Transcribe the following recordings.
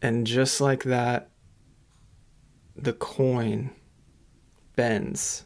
And just like that, the coin bends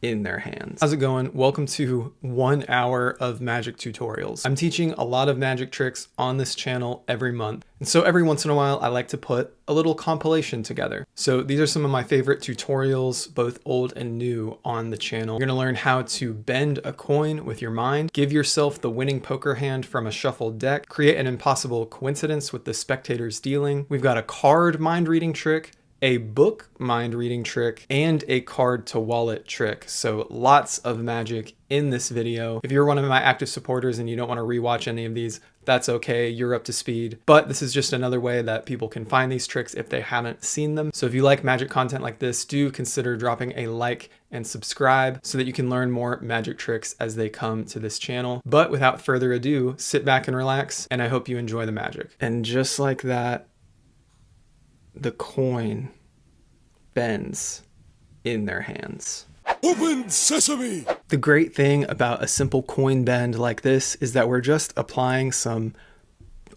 in their hands. How's it going? Welcome to 1 hour of magic tutorials. I'm teaching a lot of magic tricks on this channel every month. And so every once in a while, I like to put a little compilation together. So these are some of my favorite tutorials, both old and new, on the channel. You're gonna learn how to bend a coin with your mind, give yourself the winning poker hand from a shuffled deck, create an impossible coincidence with the spectator's dealing. We've got a card mind reading trick, a book mind reading trick, and a card to wallet trick. So lots of magic in this video. If you're one of my active supporters and you don't want to rewatch any of these, that's okay, you're up to speed. But this is just another way that people can find these tricks if they haven't seen them. So if you like magic content like this, do consider dropping a like and subscribe so that you can learn more magic tricks as they come to this channel. But without further ado, sit back and relax, and I hope you enjoy the magic. And just like that, the coin bends in their hands. Open sesame! The great thing about a simple coin bend like this is that we're just applying some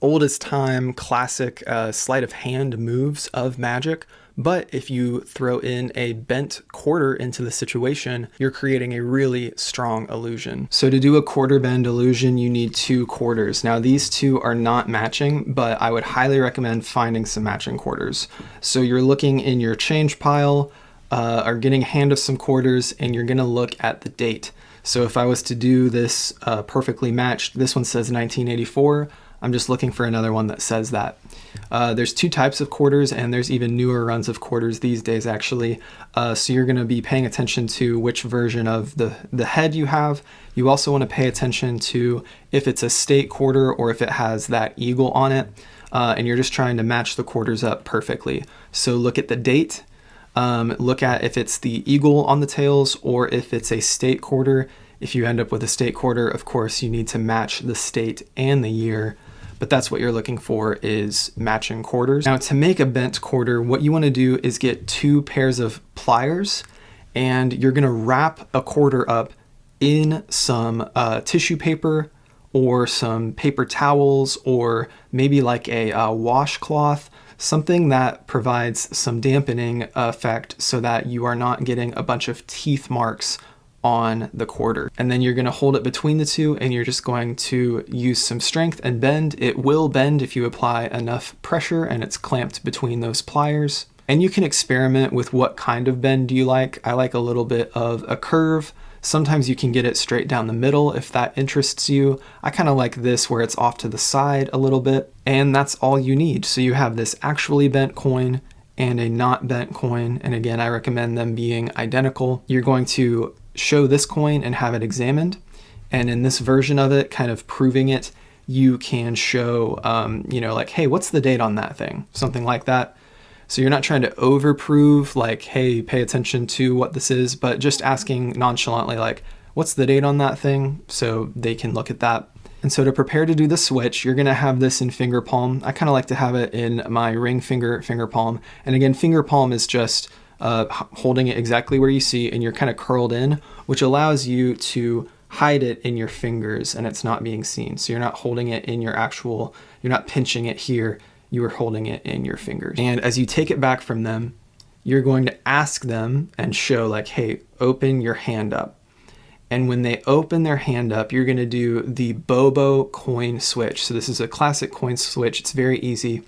oldest time classic sleight of hand moves of magic. But if you throw in a bent quarter into the situation, you're creating a really strong illusion. So to do a quarter bend illusion, you need 2 quarters. Now these two are not matching, but I would highly recommend finding some matching quarters. So you're looking in your change pile, or getting a hand of some quarters, and you're gonna look at the date. So if I was to do this perfectly matched, this one says 1984, I'm just looking for another one that says that. There's 2 types of quarters, and there's even newer runs of quarters these days actually. So you're gonna be paying attention to which version of the head you have. You also wanna pay attention to if it's a state quarter or if it has that eagle on it. And you're just trying to match the quarters up perfectly. So look at the date, look at if it's the eagle on the tails or if it's a state quarter. If you end up with a state quarter, of course, you need to match the state and the year, but that's what you're looking for, is matching quarters. Now to make a bent quarter, what you want to do is get 2 pairs of pliers, and you're going to wrap a quarter up in some tissue paper or some paper towels, or maybe like a washcloth, something that provides some dampening effect so that you are not getting a bunch of teeth marks on the quarter. And then you're going to hold it between the 2, and you're just going to use some strength and bend. It will bend if you apply enough pressure and it's clamped between those pliers. And you can experiment with what kind of bend you like. I like a little bit of a curve. Sometimes you can get it straight down the middle if that interests you. I kind of like this where it's off to the side a little bit, and that's all you need. So you have this actually bent coin and a not bent coin. And again, I recommend them being identical. You're going to show this coin and have it examined, and in this version of it, kind of proving it, you can show like, hey, what's the date on that thing, something like that. So you're not trying to overprove, like, hey, pay attention to what this is, but just asking nonchalantly, like, what's the date on that thing, so they can look at that. And so to prepare to do the switch, you're gonna have this in finger palm. I kind of like to have it in my ring finger palm, and again, finger palm is just holding it exactly where you see, and you're kind of curled in, which allows you to hide it in your fingers and it's not being seen. So you're not holding it in your you're not pinching it here, you are holding it in your fingers. And as you take it back from them, you're going to ask them and show, like, hey, open your hand up. And when they open their hand up, you're going to do the Bobo coin switch. So this is a classic coin switch. It's very easy.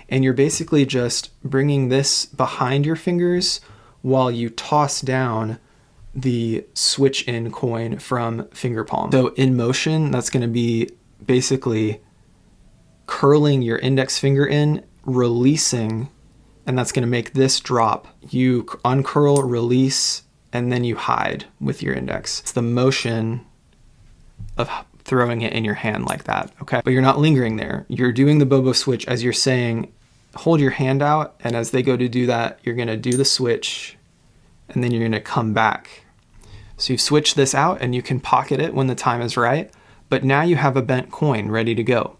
And you're basically just bringing this behind your fingers while you toss down the switch in coin from finger palm. So in motion, that's going to be basically curling your index finger in, releasing, and that's going to make this drop. You uncurl, release, and then you hide with your index. It's the motion of throwing it in your hand like that, okay? But you're not lingering there. You're doing the Bobo switch as you're saying, hold your hand out, and as they go to do that, you're gonna do the switch, and then you're gonna come back. So you've switched this out, and you can pocket it when the time is right, but now you have a bent coin ready to go.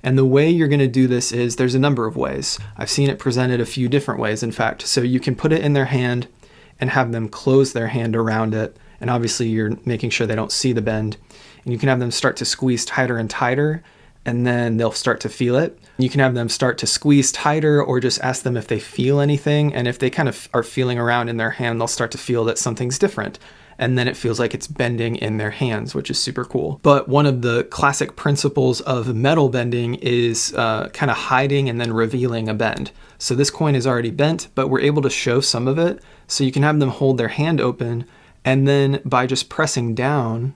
And the way you're gonna do this is, there's a number of ways. I've seen it presented a few different ways, in fact. So you can put it in their hand and have them close their hand around it, and obviously you're making sure they don't see the bend. And you can have them start to squeeze tighter and tighter and then they'll start to feel it. You can have them start to squeeze tighter or just ask them if they feel anything. And if they kind of are feeling around in their hand, they'll start to feel that something's different. And then it feels like it's bending in their hands, which is super cool. But one of the classic principles of metal bending is kind of hiding and then revealing a bend. So this coin is already bent, but we're able to show some of it. So you can have them hold their hand open, and then by just pressing down,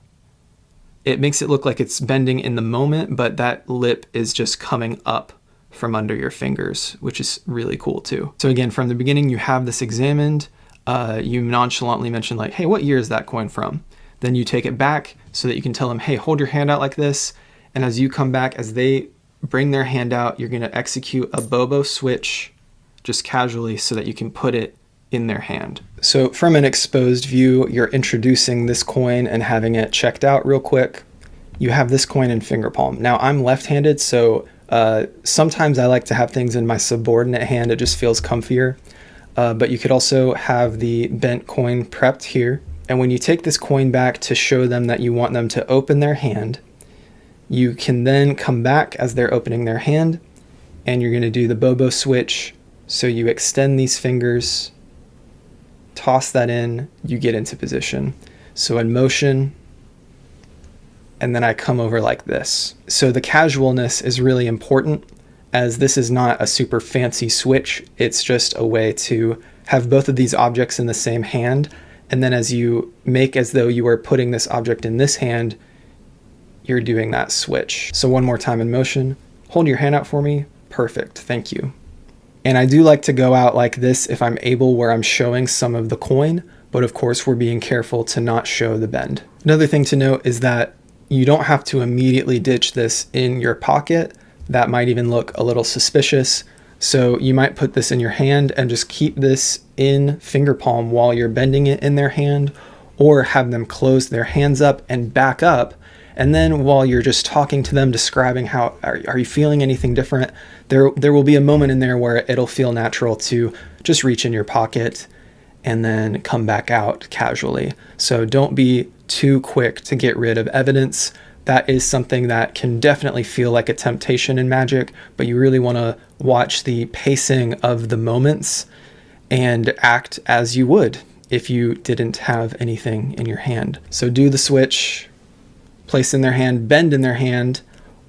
it makes it look like it's bending in the moment, but that lip is just coming up from under your fingers, which is really cool too. So again, from the beginning, you have this examined. You nonchalantly mention like, hey, what year is that coin from? Then you take it back so that you can tell them, hey, hold your hand out like this. And as you come back, as they bring their hand out, you're gonna execute a Bobo switch just casually so that you can put it in their hand. So from an exposed view, you're introducing this coin and having it checked out real quick. You have this coin in finger palm. Now I'm left-handed, so sometimes I like to have things in my subordinate hand. It just feels comfier. But you could also have the bent coin prepped here. And when you take this coin back to show them that you want them to open their hand, you can then come back as they're opening their hand, and you're gonna do the Bobo switch. So you extend these fingers, toss that in, you get into position. So in motion, and then I come over like this. So the casualness is really important, as this is not a super fancy switch. It's just a way to have both of these objects in the same hand. And then as you make as though you are putting this object in this hand, you're doing that switch. So one more time in motion, hold your hand out for me. Perfect, thank you. And I do like to go out like this if I'm able, where I'm showing some of the coin, but of course we're being careful to not show the bend. Another thing to note is that you don't have to immediately ditch this in your pocket. That might even look a little suspicious. So you might put this in your hand and just keep this in finger palm while you're bending it in their hand, or have them close their hands up and back up. And then while you're just talking to them, describing how, are you feeling anything different? There will be a moment in there where it'll feel natural to just reach in your pocket and then come back out casually. So don't be too quick to get rid of evidence. That is something that can definitely feel like a temptation in magic, but you really want to watch the pacing of the moments and act as you would if you didn't have anything in your hand. So do the switch, place in their hand, bend in their hand,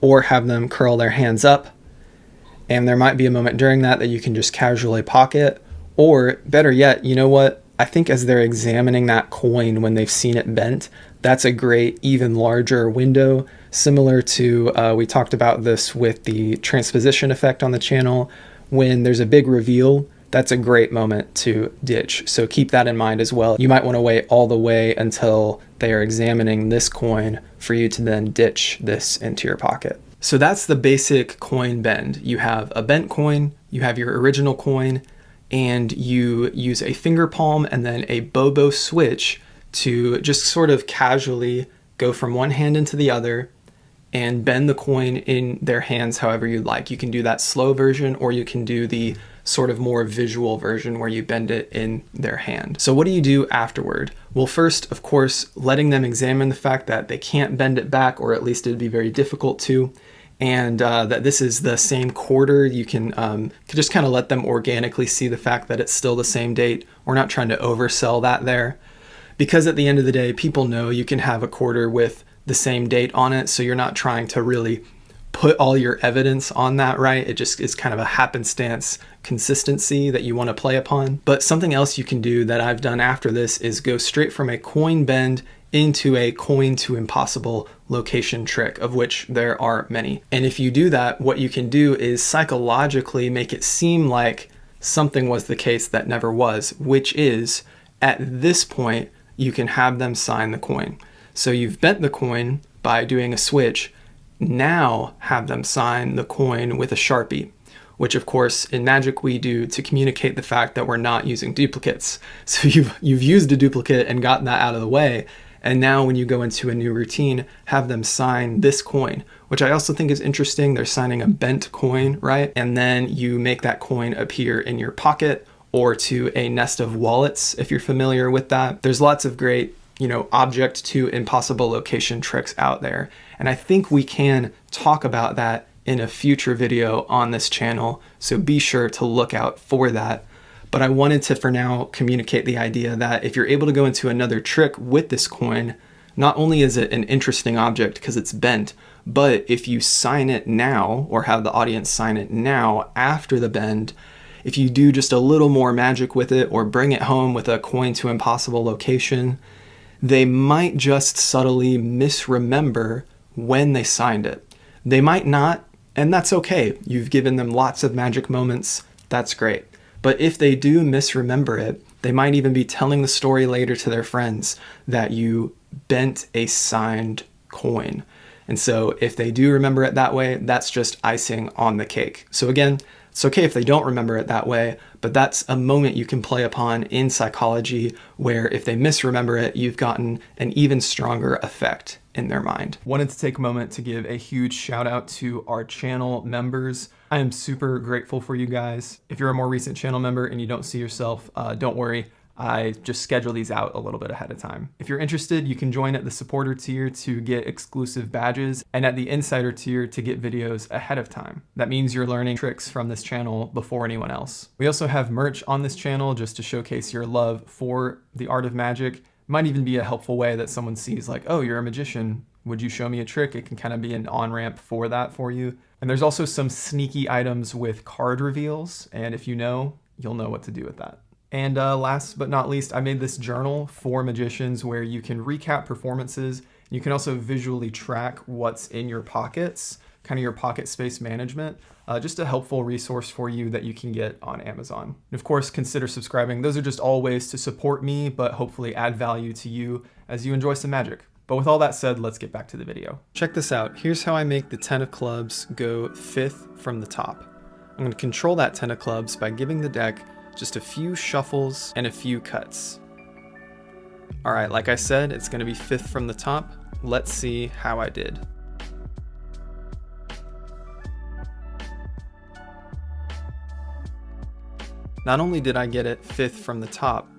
or have them curl their hands up. And there might be a moment during that you can just casually pocket, or better yet, you know what? I think as they're examining that coin when they've seen it bent, that's a great, even larger window, similar to, we talked about this with the transposition effect on the channel. When there's a big reveal, that's a great moment to ditch. So keep that in mind as well. You might want to wait all the way until they are examining this coin for you to then ditch this into your pocket. So that's the basic coin bend. You have a bent coin, you have your original coin, and you use a finger palm and then a Bobo switch to just sort of casually go from one hand into the other and bend the coin in their hands however you'd like. You can do that slow version, or you can do the sort of more visual version where you bend it in their hand. So what do you do afterward? Well, first, of course, letting them examine the fact that they can't bend it back, or at least it'd be very difficult to, and that this is the same quarter. You can just kind of let them organically see the fact that it's still the same date. We're not trying to oversell that there, because at the end of the day, people know you can have a quarter with the same date on it, so you're not trying to really put all your evidence on that, right? It just is kind of a happenstance consistency that you want to play upon. But something else you can do that I've done after this is go straight from a coin bend into a coin to impossible location trick, of which there are many. And if you do that, what you can do is psychologically make it seem like something was the case that never was, which is, at this point, you can have them sign the coin. So you've bent the coin by doing a switch. Now have them sign the coin with a Sharpie, which of course in magic we do to communicate the fact that we're not using duplicates. So you've used a duplicate and gotten that out of the way. And now when you go into a new routine, have them sign this coin, which I also think is interesting. They're signing a bent coin, right? And then you make that coin appear in your pocket or to a nest of wallets, if you're familiar with that. There's lots of great, object to impossible location tricks out there. And I think we can talk about that in a future video on this channel, so be sure to look out for that. But I wanted to, for now, communicate the idea that if you're able to go into another trick with this coin, not only is it an interesting object because it's bent, but if you sign it now, or have the audience sign it now after the bend, if you do just a little more magic with it or bring it home with a coin to impossible location, they might just subtly misremember when they signed it. They might not, and that's okay. You've given them lots of magic moments. That's great. But if they do misremember it, they might even be telling the story later to their friends that you bent a signed coin. And so if they do remember it that way, that's just icing on the cake. So again, it's okay if they don't remember it that way, but that's a moment you can play upon in psychology where if they misremember it, you've gotten an even stronger effect in their mind. Wanted to take a moment to give a huge shout out to our channel members. I am super grateful for you guys. If you're a more recent channel member and you don't see yourself, don't worry. I just schedule these out a little bit ahead of time. If you're interested, you can join at the supporter tier to get exclusive badges and at the insider tier to get videos ahead of time. That means you're learning tricks from this channel before anyone else. We also have merch on this channel just to showcase your love for the art of magic. Might even be a helpful way that someone sees like, oh, you're a magician. Would you show me a trick? It can kind of be an on-ramp for that for you. And there's also some sneaky items with card reveals. And if you know, you'll know what to do with that. And last but not least, I made this journal for magicians where you can recap performances. You can also visually track what's in your pockets, kind of your pocket space management. Just a helpful resource for you that you can get on Amazon. And of course, consider subscribing. Those are just all ways to support me, but hopefully add value to you as you enjoy some magic. But with all that said, let's get back to the video. Check this out. Here's how I make the 10 of clubs go 5th from the top. I'm going to control that 10 of clubs by giving the deck just a few shuffles and a few cuts. All right, like I said, it's going to be 5th from the top. Let's see how I did. Not only did I get it 5th from the top,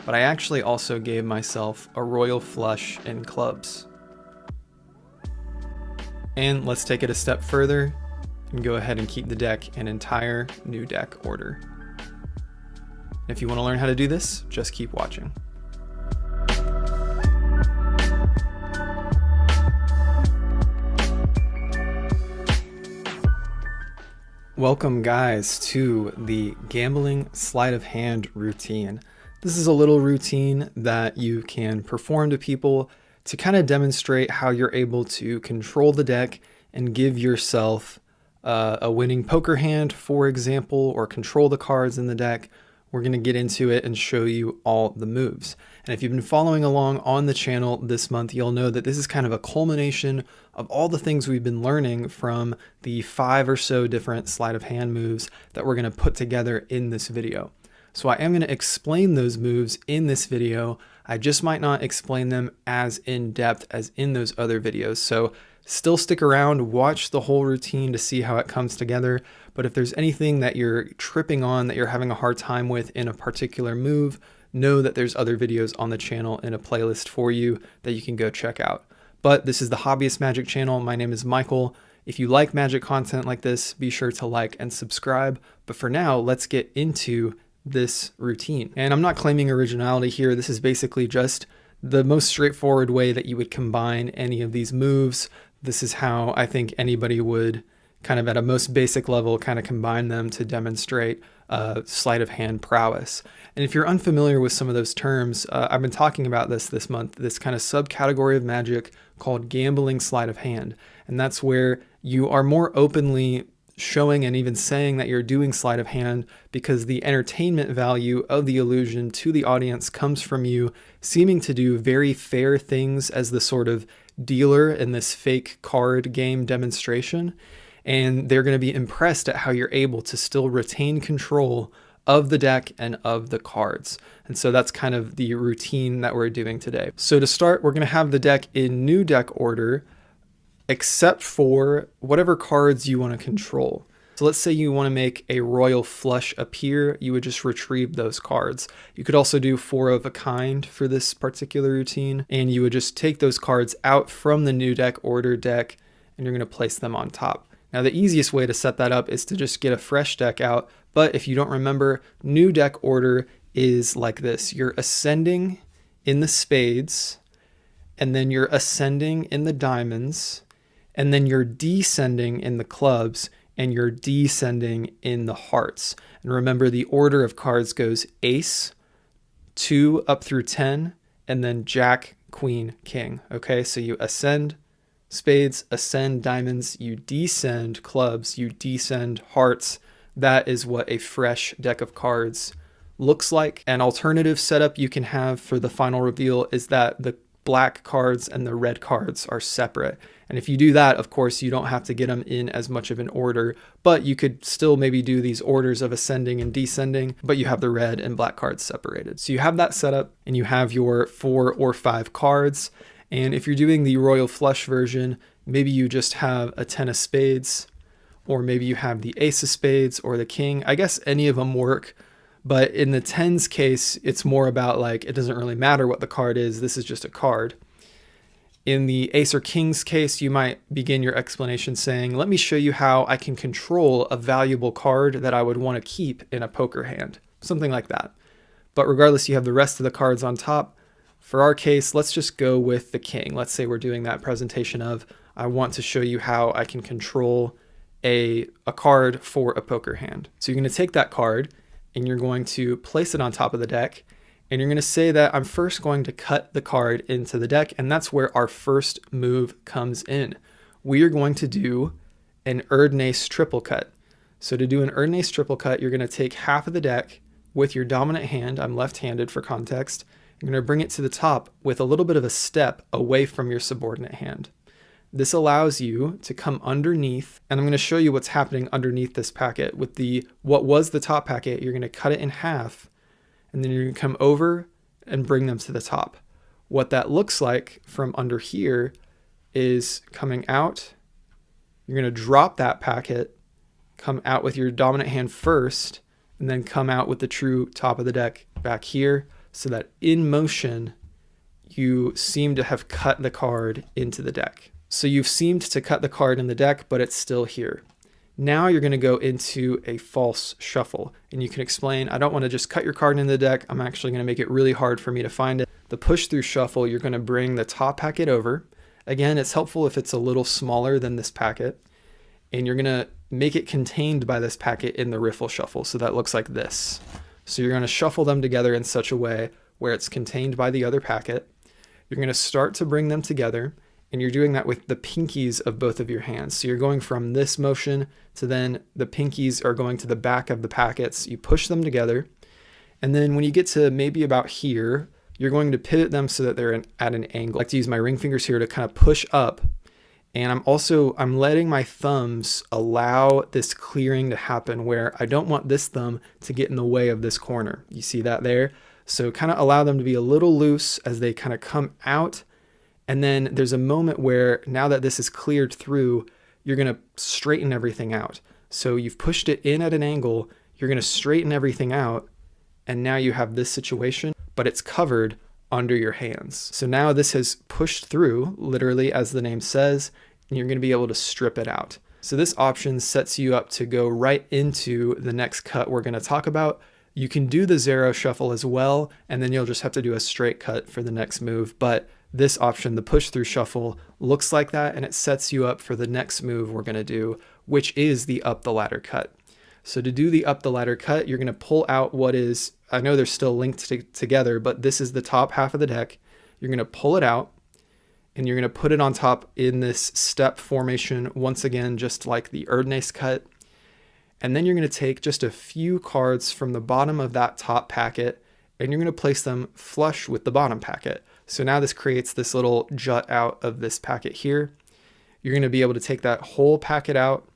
but I actually also gave myself a royal flush in clubs. And let's take it a step further and go ahead and keep the deck in entire new deck order. If you want to learn how to do this, just keep watching. Welcome guys to the gambling sleight of hand routine. This is a little routine that you can perform to people to kind of demonstrate how you're able to control the deck and give yourself a winning poker hand, for example, or control the cards in the deck. We're going to get into it and show you all the moves. And if you've been following along on the channel this month, you'll know that this is kind of a culmination of all the things we've been learning from the 5 or so different sleight of hand moves that we're going to put together in this video. So I am going to explain those moves in this video. I just might not explain them as in depth as in those other videos. So still stick around, watch the whole routine to see how it comes together. But if there's anything that you're tripping on, that you're having a hard time with in a particular move, know that there's other videos on the channel in a playlist for you that you can go check out. But this is the Hobbyist Magic channel. My name is Michael. If you like magic content like this, be sure to like and subscribe. But for now, let's get into this routine. And I'm not claiming originality here. This is basically just the most straightforward way that you would combine any of these moves. This is how I think anybody would kind of at a most basic level kind of combine them to demonstrate sleight of hand prowess. And if you're unfamiliar with some of those terms, I've been talking about this month, this kind of subcategory of magic called gambling sleight of hand. And that's where you are more openly showing and even saying that you're doing sleight of hand because the entertainment value of the illusion to the audience comes from you seeming to do very fair things as the sort of dealer in this fake card game demonstration. And they're going to be impressed at how you're able to still retain control of the deck and of the cards. And so that's kind of the routine that we're doing today. So to start, we're going to have the deck in new deck order, except for whatever cards you want to control. So let's say you want to make a royal flush appear, you would just retrieve those cards. You could also do 4 of a kind for this particular routine, and you would just take those cards out from the new deck order deck, and you're going to place them on top. Now the easiest way to set that up is to just get a fresh deck out, but if you don't remember, new deck order is like this. You're ascending in the spades, and then you're ascending in the diamonds, and then you're descending in the clubs, and you're descending in the hearts. And remember, the order of cards goes ace, 2 up through 10, and then jack, queen, king. Okay, so you ascend spades, ascend diamonds, you descend clubs, you descend hearts. That is what a fresh deck of cards looks like. An alternative setup you can have for the final reveal is that the black cards and the red cards are separate. And if you do that, of course, you don't have to get them in as much of an order, but you could still maybe do these orders of ascending and descending, but you have the red and black cards separated. So you have that set up, and you have your 4 or 5 cards. And if you're doing the royal flush version, maybe you just have a 10 of spades, or maybe you have the ace of spades or the king. I guess any of them work. But in the 10s case, it's more about like, it doesn't really matter what the card is. This is just a card. In the ace or king's case, you might begin your explanation saying, let me show you how I can control a valuable card that I would want to keep in a poker hand. Something like that. But regardless, you have the rest of the cards on top. For our case, let's just go with the king. Let's say we're doing that presentation of, I want to show you how I can control a card for a poker hand. So you're going to take that card, and you're going to place it on top of the deck, and you're going to say that I'm first going to cut the card into the deck, and that's where our first move comes in. We are going to do an Erdnase triple cut. So to do an Erdnase triple cut, you're going to take half of the deck with your dominant hand. I'm left-handed for context. You're going to bring it to the top with a little bit of a step away from your subordinate hand. This allows you to come underneath, and I'm going to show you what's happening underneath this packet. With what was the top packet, you're going to cut it in half, and then you're going to come over and bring them to the top. What that looks like from under here is coming out. You're going to drop that packet, come out with your dominant hand first, and then come out with the true top of the deck back here, so that in motion, you seem to have cut the card into the deck. So you've seemed to cut the card in the deck, but it's still here. Now you're going to go into a false shuffle, and you can explain, I don't want to just cut your card in the deck. I'm actually going to make it really hard for me to find it. The push through shuffle, you're going to bring the top packet over. Again, it's helpful if it's a little smaller than this packet, and you're going to make it contained by this packet in the riffle shuffle. So that looks like this. So you're going to shuffle them together in such a way where it's contained by the other packet. You're going to start to bring them together, and you're doing that with the pinkies of both of your hands. So you're going from this motion to then the pinkies are going to the back of the packets. You push them together. And then when you get to maybe about here, you're going to pivot them so that they're at an angle. I like to use my ring fingers here to kind of push up. And I'm letting my thumbs allow this clearing to happen where I don't want this thumb to get in the way of this corner. You see that there? So kind of allow them to be a little loose as they kind of come out. And then there's a moment where now that this is cleared through, you're going to straighten everything out. So you've pushed it in at an angle, you're going to straighten everything out, and now you have this situation, but it's covered under your hands. So now this has pushed through, literally as the name says, and you're going to be able to strip it out. So this option sets you up to go right into the next cut we're going to talk about. You can do the zero shuffle as well, and then you'll just have to do a straight cut for the next move. But this option, the push through shuffle, looks like that, and it sets you up for the next move we're going to do, which is the up the ladder cut. So to do the up the ladder cut, you're going to pull out what is, I know they're still linked together, but this is the top half of the deck. You're going to pull it out, and you're going to put it on top in this step formation, once again, just like the Erdnase cut. And then you're going to take just a few cards from the bottom of that top packet, and you're going to place them flush with the bottom packet. So now this creates this little jut out of this packet here. You're going to be able to take that whole packet out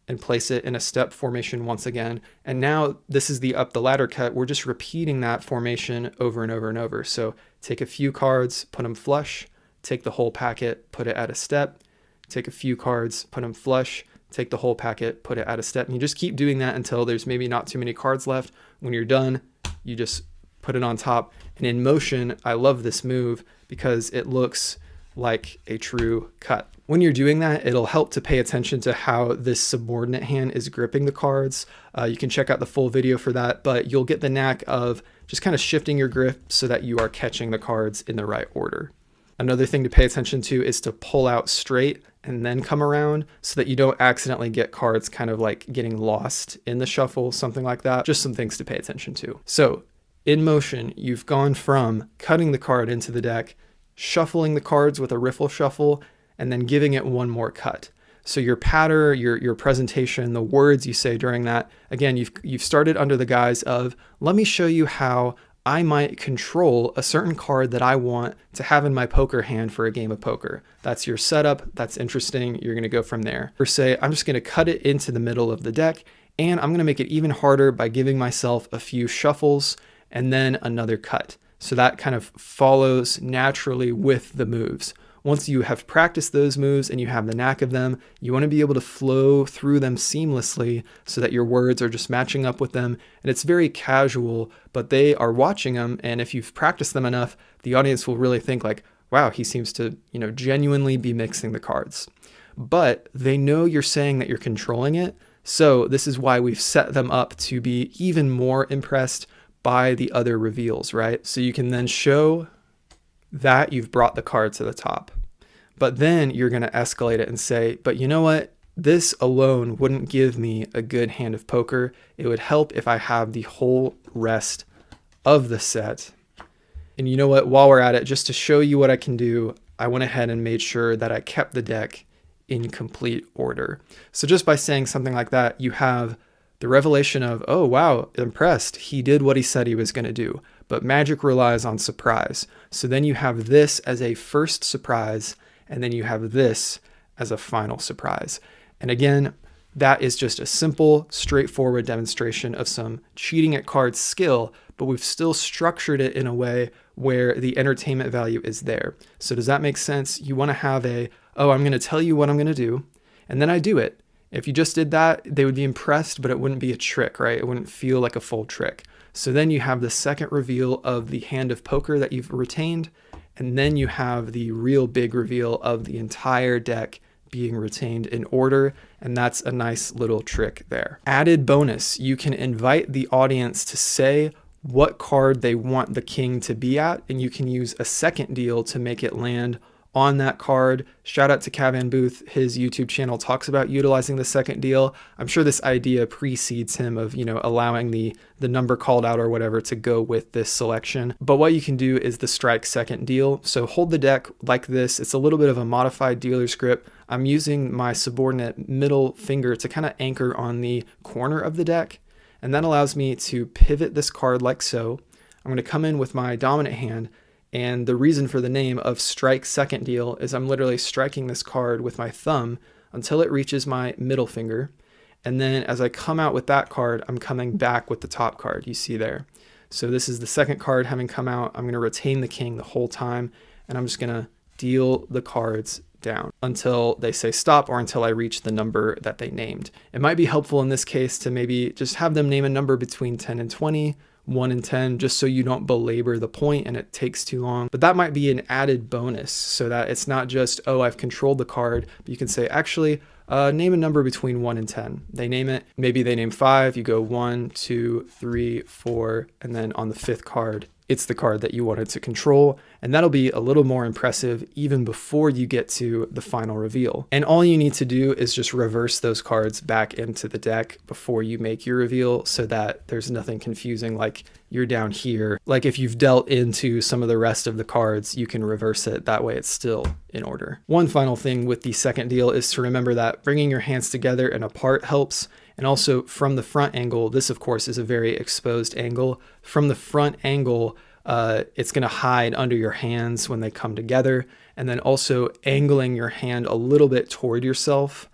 and place it in a step formation once again. And now this is the up the ladder cut. We're just repeating that formation over and over and over. So take a few cards, put them flush, take the whole packet, put it at a step, take a few cards, put them flush, take the whole packet, put it at a step, and you just keep doing that until there's maybe not too many cards left. When you're done, you just put it on top. And in motion, I love this move because it looks like a true cut. When you're doing that, it'll help to pay attention to how this subordinate hand is gripping the cards. You can check out the full video for that, but you'll get the knack of just kind of shifting your grip so that you are catching the cards in the right order. Another thing to pay attention to is to pull out straight and then come around so that you don't accidentally get cards kind of like getting lost in the shuffle, something like that. Just some things to pay attention to. So in motion, you've gone from cutting the card into the deck, shuffling the cards with a riffle shuffle, and then giving it one more cut. So your patter, your presentation, the words you say during that, again, you've started under the guise of, let me show you how I might control a certain card that I want to have in my poker hand for a game of poker. That's your setup. That's interesting. You're going to go from there. Or say, I'm just going to cut it into the middle of the deck, and I'm going to make it even harder by giving myself a few shuffles and then another cut. So that kind of follows naturally with the moves. Once you have practiced those moves and you have the knack of them, you want to be able to flow through them seamlessly so that your words are just matching up with them. And it's very casual, but they are watching them. And if you've practiced them enough, the audience will really think like, wow, he seems to, genuinely be mixing the cards. But they know you're saying that you're controlling it. So this is why we've set them up to be even more impressed by the other reveals, right? So you can then show that you've brought the card to the top. But then you're going to escalate it and say, but you know what? This alone wouldn't give me a good hand of poker. It would help if I have the whole rest of the set. And you know what? While we're at it, just to show you what I can do, I went ahead and made sure that I kept the deck in complete order. So just by saying something like that, you have the revelation of, oh, wow, impressed. He did what he said he was going to do. But magic relies on surprise. So then you have this as a first surprise, and then you have this as a final surprise. And again, that is just a simple, straightforward demonstration of some cheating at cards skill, but we've still structured it in a way where the entertainment value is there. So does that make sense? You want to have I'm going to tell you what I'm going to do, and then I do it. If you just did that, they would be impressed, but it wouldn't be a trick, right? It wouldn't feel like a full trick. So then you have the second reveal of the hand of poker that you've retained, and then you have the real big reveal of the entire deck being retained in order, and that's a nice little trick there. Added bonus, you can invite the audience to say what card they want the king to be at, and you can use a second deal to make it land on that card. Shout out to Cavan Booth. His YouTube channel talks about utilizing the second deal. I'm sure this idea precedes him of, allowing the number called out or whatever to go with this selection. But what you can do is the strike second deal. So hold the deck like this. It's a little bit of a modified dealer's grip. I'm using my subordinate middle finger to kind of anchor on the corner of the deck. And that allows me to pivot this card like so. I'm going to come in with my dominant hand. And the reason for the name of strike second deal is I'm literally striking this card with my thumb until it reaches my middle finger. And then as I come out with that card, I'm coming back with the top card you see there. So this is the second card having come out. I'm going to retain the king the whole time, and I'm just going to deal the cards down until they say stop or until I reach the number that they named. It might be helpful in this case to maybe just have them name a number between 10 and 20, 1 and 10, just so you don't belabor the point and it takes too long. But that might be an added bonus so that it's not just, oh, I've controlled the card, but you can say, actually, name a number between 1 and 10. They name it. Maybe they name 5. You go 1, 2, 3, 4, and then on the 5th card, it's the card that you wanted to control, and that'll be a little more impressive even before you get to the final reveal. And all you need to do is just reverse those cards back into the deck before you make your reveal so that there's nothing confusing like you're down here. Like if you've dealt into some of the rest of the cards, you can reverse it. That way it's still in order. One final thing with the second deal is to remember that bringing your hands together and apart helps. And also from the front angle, this of course is a very exposed angle. From the front angle, it's going to hide under your hands when they come together. And then also angling your hand a little bit toward yourself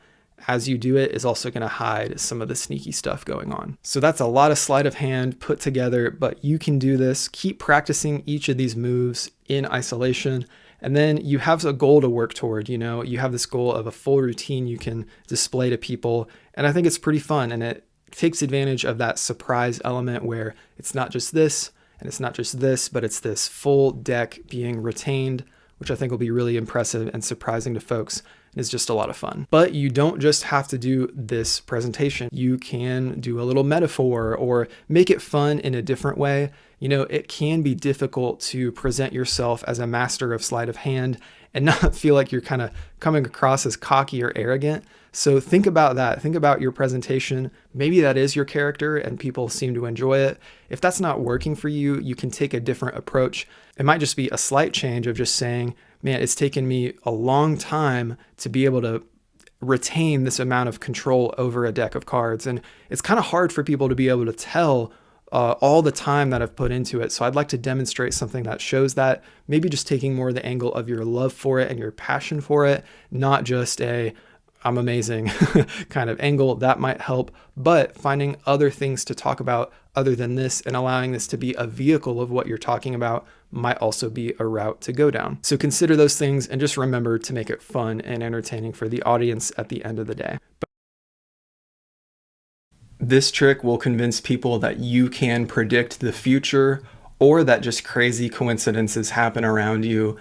as you do it is also going to hide some of the sneaky stuff going on. So that's a lot of sleight of hand put together, but you can do this. Keep practicing each of these moves in isolation. And then you have a goal to work toward. You have this goal of a full routine you can display to people. And I think it's pretty fun, and it takes advantage of that surprise element where it's not just this and it's not just this, but it's this full deck being retained, which I think will be really impressive and surprising to folks. It's just a lot of fun. But you don't just have to do this presentation. You can do a little metaphor or make it fun in a different way. It can be difficult to present yourself as a master of sleight of hand and not feel like you're kind of coming across as cocky or arrogant. So think about that. Think about your presentation. Maybe that is your character and people seem to enjoy it. If that's not working for you, you can take a different approach. It might just be a slight change of just saying, man, it's taken me a long time to be able to retain this amount of control over a deck of cards. And it's kind of hard for people to be able to tell all the time that I've put into it. So I'd like to demonstrate something that shows that, maybe just taking more the angle of your love for it and your passion for it, not just I'm amazing kind of angle. That might help, but finding other things to talk about other than this and allowing this to be a vehicle of what you're talking about might also be a route to go down. So consider those things and just remember to make it fun and entertaining for the audience at the end of the day. This trick will convince people that you can predict the future or that just crazy coincidences happen around you.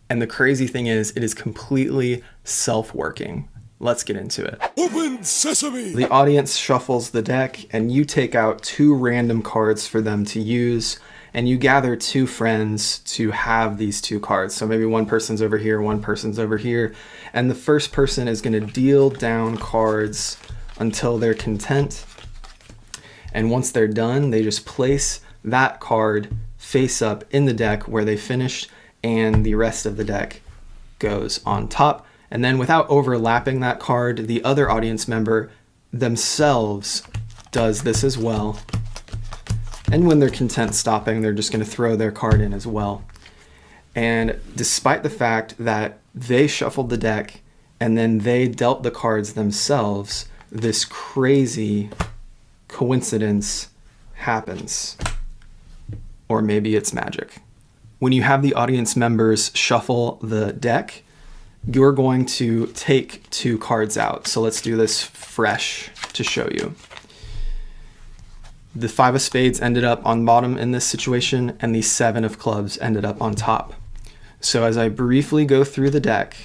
And the crazy thing is, it is completely self-working. Let's get into it. Open sesame! The audience shuffles the deck and you take out 2 random cards for them to use, and you gather 2 friends to have these 2 cards. So maybe one person's over here, one person's over here, and the first person is going to deal down cards until they're content. And once they're done, they just place that card face up in the deck where they finished, and the rest of the deck goes on top. And then without overlapping that card, the other audience member themselves does this as well. And when they're content stopping, they're just going to throw their card in as well. And despite the fact that they shuffled the deck and then they dealt the cards themselves, this crazy coincidence happens. Or maybe it's magic. When you have the audience members shuffle the deck, you're going to take 2 cards out. So let's do this fresh to show you. The 5 of spades ended up on bottom in this situation, and the 7 of clubs ended up on top. So as I briefly go through the deck,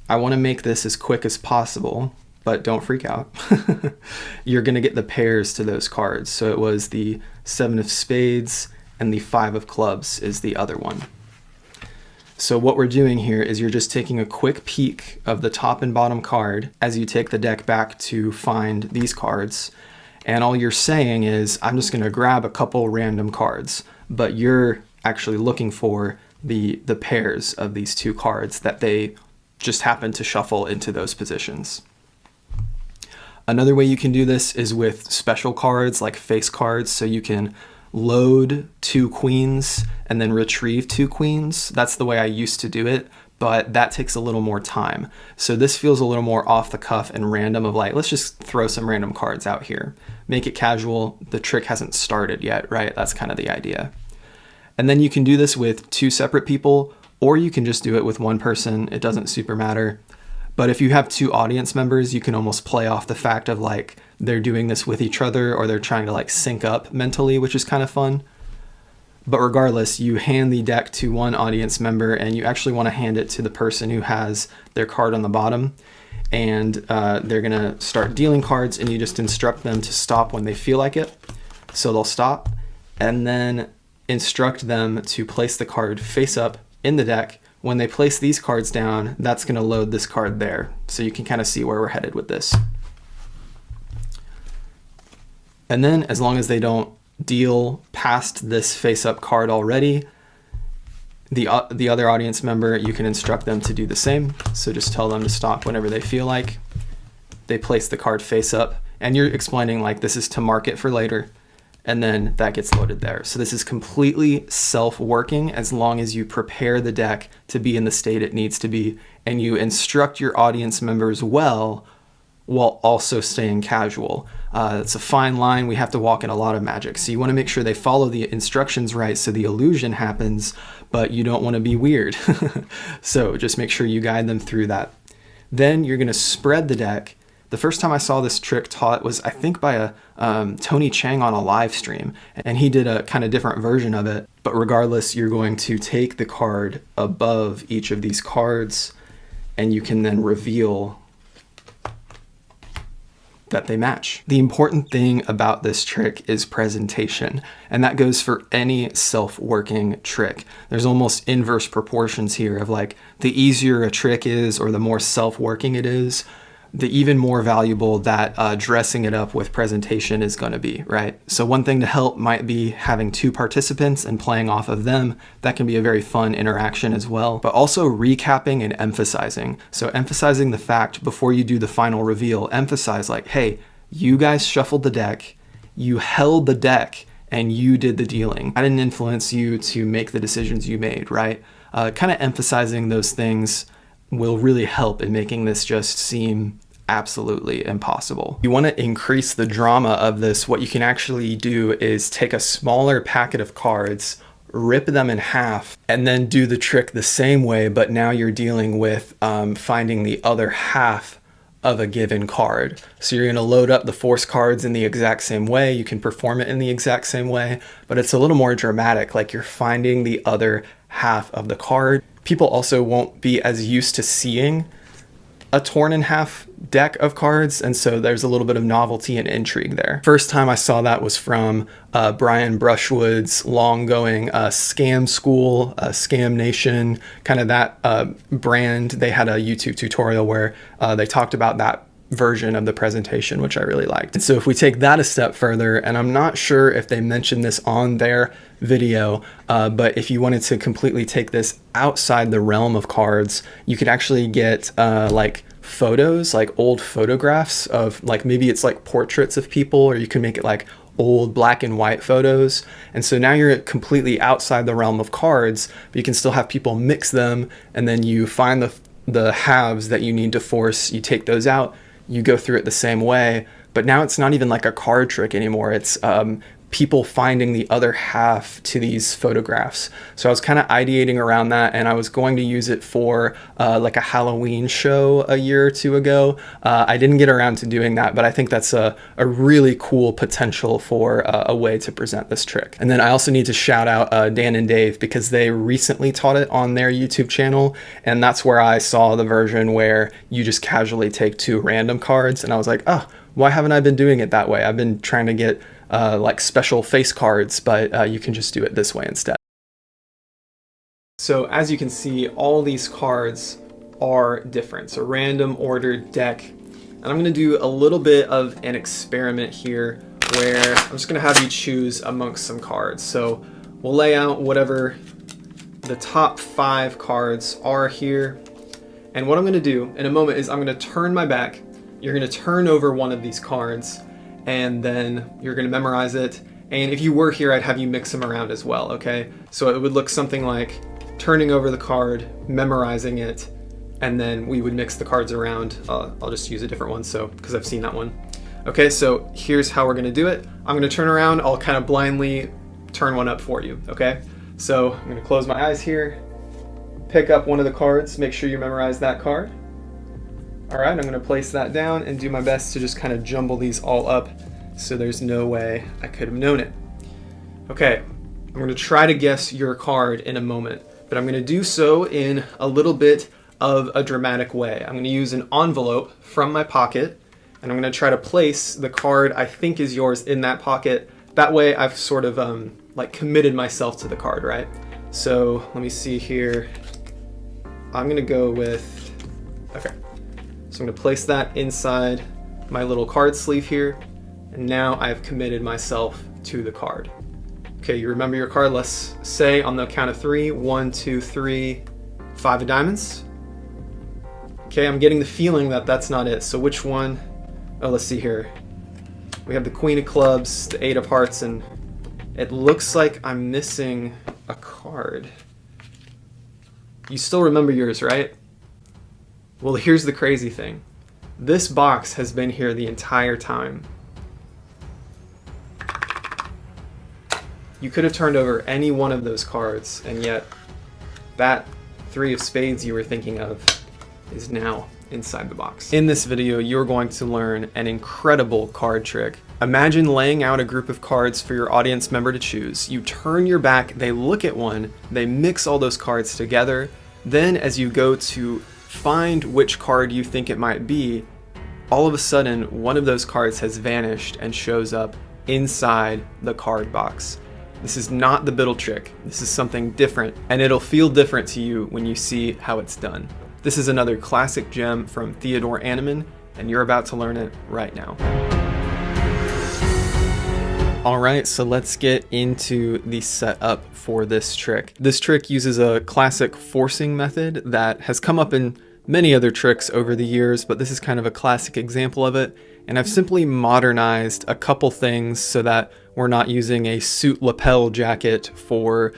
I want to make this as quick as possible, but don't freak out. You're going to get the pairs to those cards. So it was the 7 of spades and the 5 of clubs is the other one. So what we're doing here is you're just taking a quick peek of the top and bottom card as you take the deck back to find these cards. And all you're saying is, I'm just going to grab a couple random cards, but you're actually looking for the pairs of these 2 cards that they just happen to shuffle into those positions. Another way you can do this is with special cards like face cards. So you can load 2 queens and then retrieve 2 queens. That's the way I used to do it, but that takes a little more time. So this feels a little more off the cuff and random of like, let's just throw some random cards out here. Make it casual. The trick hasn't started yet, right? That's kind of the idea. And then you can do this with 2 separate people, or you can just do it with one person. It doesn't super matter. But if you have 2 audience members, you can almost play off the fact of like, they're doing this with each other or they're trying to like sync up mentally, which is kind of fun. But regardless, you hand the deck to one audience member and you actually want to hand it to the person who has their card on the bottom. And they're going to start dealing cards and you just instruct them to stop when they feel like it. So they'll stop and then instruct them to place the card face up in the deck. When they place these cards down, that's going to load this card there. So you can kind of see where we're headed with this. And then as long as they don't deal past this face-up card already, the other audience member, you can instruct them to do the same. So just tell them to stop whenever they feel like. They place the card face up, and you're explaining like this is to mark it for later, and then that gets loaded there. So this is completely self-working as long as you prepare the deck to be in the state it needs to be, and you instruct your audience members well while also staying casual. It's a fine line we have to walk in a lot of Magic. So you want to make sure they follow the instructions right so the illusion happens, but you don't want to be weird. So just make sure you guide them through that. Then you're going to spread the deck. The first time I saw this trick taught was, I think, by a Tony Chang on a live stream, and he did a kind of different version of it. But regardless, you're going to take the card above each of these cards, and you can then reveal that they match. The important thing about this trick is presentation, and that goes for any self-working trick. There's almost inverse proportions here of like, the easier a trick is or the more self-working it is, the even more valuable that dressing it up with presentation is going to be, right? So one thing to help might be having two participants and playing off of them. That can be a very fun interaction as well, but also recapping and emphasizing. So emphasizing the fact before you do the final reveal, emphasize like, hey, you guys shuffled the deck, you held the deck, and you did the dealing. I didn't influence you to make the decisions you made, right? Kind of emphasizing those things will really help in making this just seem absolutely impossible. You want to increase the drama of this. What you can actually do is take a smaller packet of cards, rip them in half, and then do the trick the same way, but now you're dealing with finding the other half of a given card. So you're going to load up the force cards in the exact same way. You can perform it in the exact same way, but it's a little more dramatic, like you're finding the other half of the card. People also won't be as used to seeing a torn in half deck of cards, and so there's a little bit of novelty and intrigue there. First time I saw that was from Brian Brushwood's long-going Scam School, Scam Nation, kind of that brand. They had a YouTube tutorial where they talked about that version of the presentation, which I really liked. And so if we take that a step further, and I'm not sure if they mentioned this on their video, but if you wanted to completely take this outside the realm of cards, you could actually get like photos, like old photographs of like, maybe it's like portraits of people, or you can make it like old black and white photos. And so now you're completely outside the realm of cards, but you can still have people mix them, and then you find the halves that you need to force, you take those out, you go through it the same way, but now it's not even like a card trick anymore. It's people finding the other half to these photographs. So I was kind of ideating around that, and I was going to use it for like a Halloween show a year or two ago. I didn't get around to doing that, but I think that's a really cool potential for a way to present this trick. And then I also need to shout out Dan and Dave, because they recently taught it on their YouTube channel, and that's where I saw the version where you just casually take two random cards, and I was like, oh, why haven't I been doing it that way? I've been trying to get like special face cards, but you can just do it this way instead. So as you can see, all these cards are different. So random ordered deck. And I'm gonna do a little bit of an experiment here where I'm just gonna have you choose amongst some cards. So we'll lay out whatever the top 5 cards are here. And what I'm gonna do in a moment is I'm gonna turn my back. You're gonna turn over one of these cards, and then you're going to memorize it. And if you were here, I'd have you mix them around as well, okay? So it would look something like turning over the card, memorizing it, and then we would mix the cards around. I'll just use a different one, so because I've seen that one. Okay, so here's how we're going to do it. I'm going to turn around. I'll kind of blindly turn one up for you, okay? So I'm going to close my eyes here, pick up one of the cards, make sure you memorize that card. All right, I'm gonna place that down and do my best to just kind of jumble these all up so there's no way I could have known it. Okay, I'm gonna try to guess your card in a moment, but I'm gonna do so in a little bit of a dramatic way. I'm gonna use an envelope from my pocket, and I'm gonna try to place the card I think is yours in that pocket. That way I've sort of like committed myself to the card, right? So let me see here. I'm gonna go with, okay. So I'm going to place that inside my little card sleeve here, and now I've committed myself to the card. Okay, you remember your card. Let's say on the count of 3, 1, 2, 3, 5 of diamonds. Okay, I'm getting the feeling that that's not it. So which one? Oh, let's see here. We have the Queen of Clubs, the 8 of Hearts, and it looks like I'm missing a card. You still remember yours, right? Well, here's the crazy thing. This box has been here the entire time. You could have turned over any one of those cards, and yet that 3 of spades you were thinking of is now inside the box. In this video, you're going to learn an incredible card trick. Imagine laying out a group of cards for your audience member to choose. You turn your back, they look at one, they mix all those cards together. Then as you go to find which card you think it might be, all of a sudden one of those cards has vanished and shows up inside the card box. This is not the Biddle trick. This is something different, and it'll feel different to you when you see how it's done. This is another classic gem from Theodore Aneman, and you're about to learn it right now. Alright, so let's get into the setup for this trick. This trick uses a classic forcing method that has come up in many other tricks over the years, but this is kind of a classic example of it. And I've simply modernized a couple things so that we're not using a suit lapel jacket for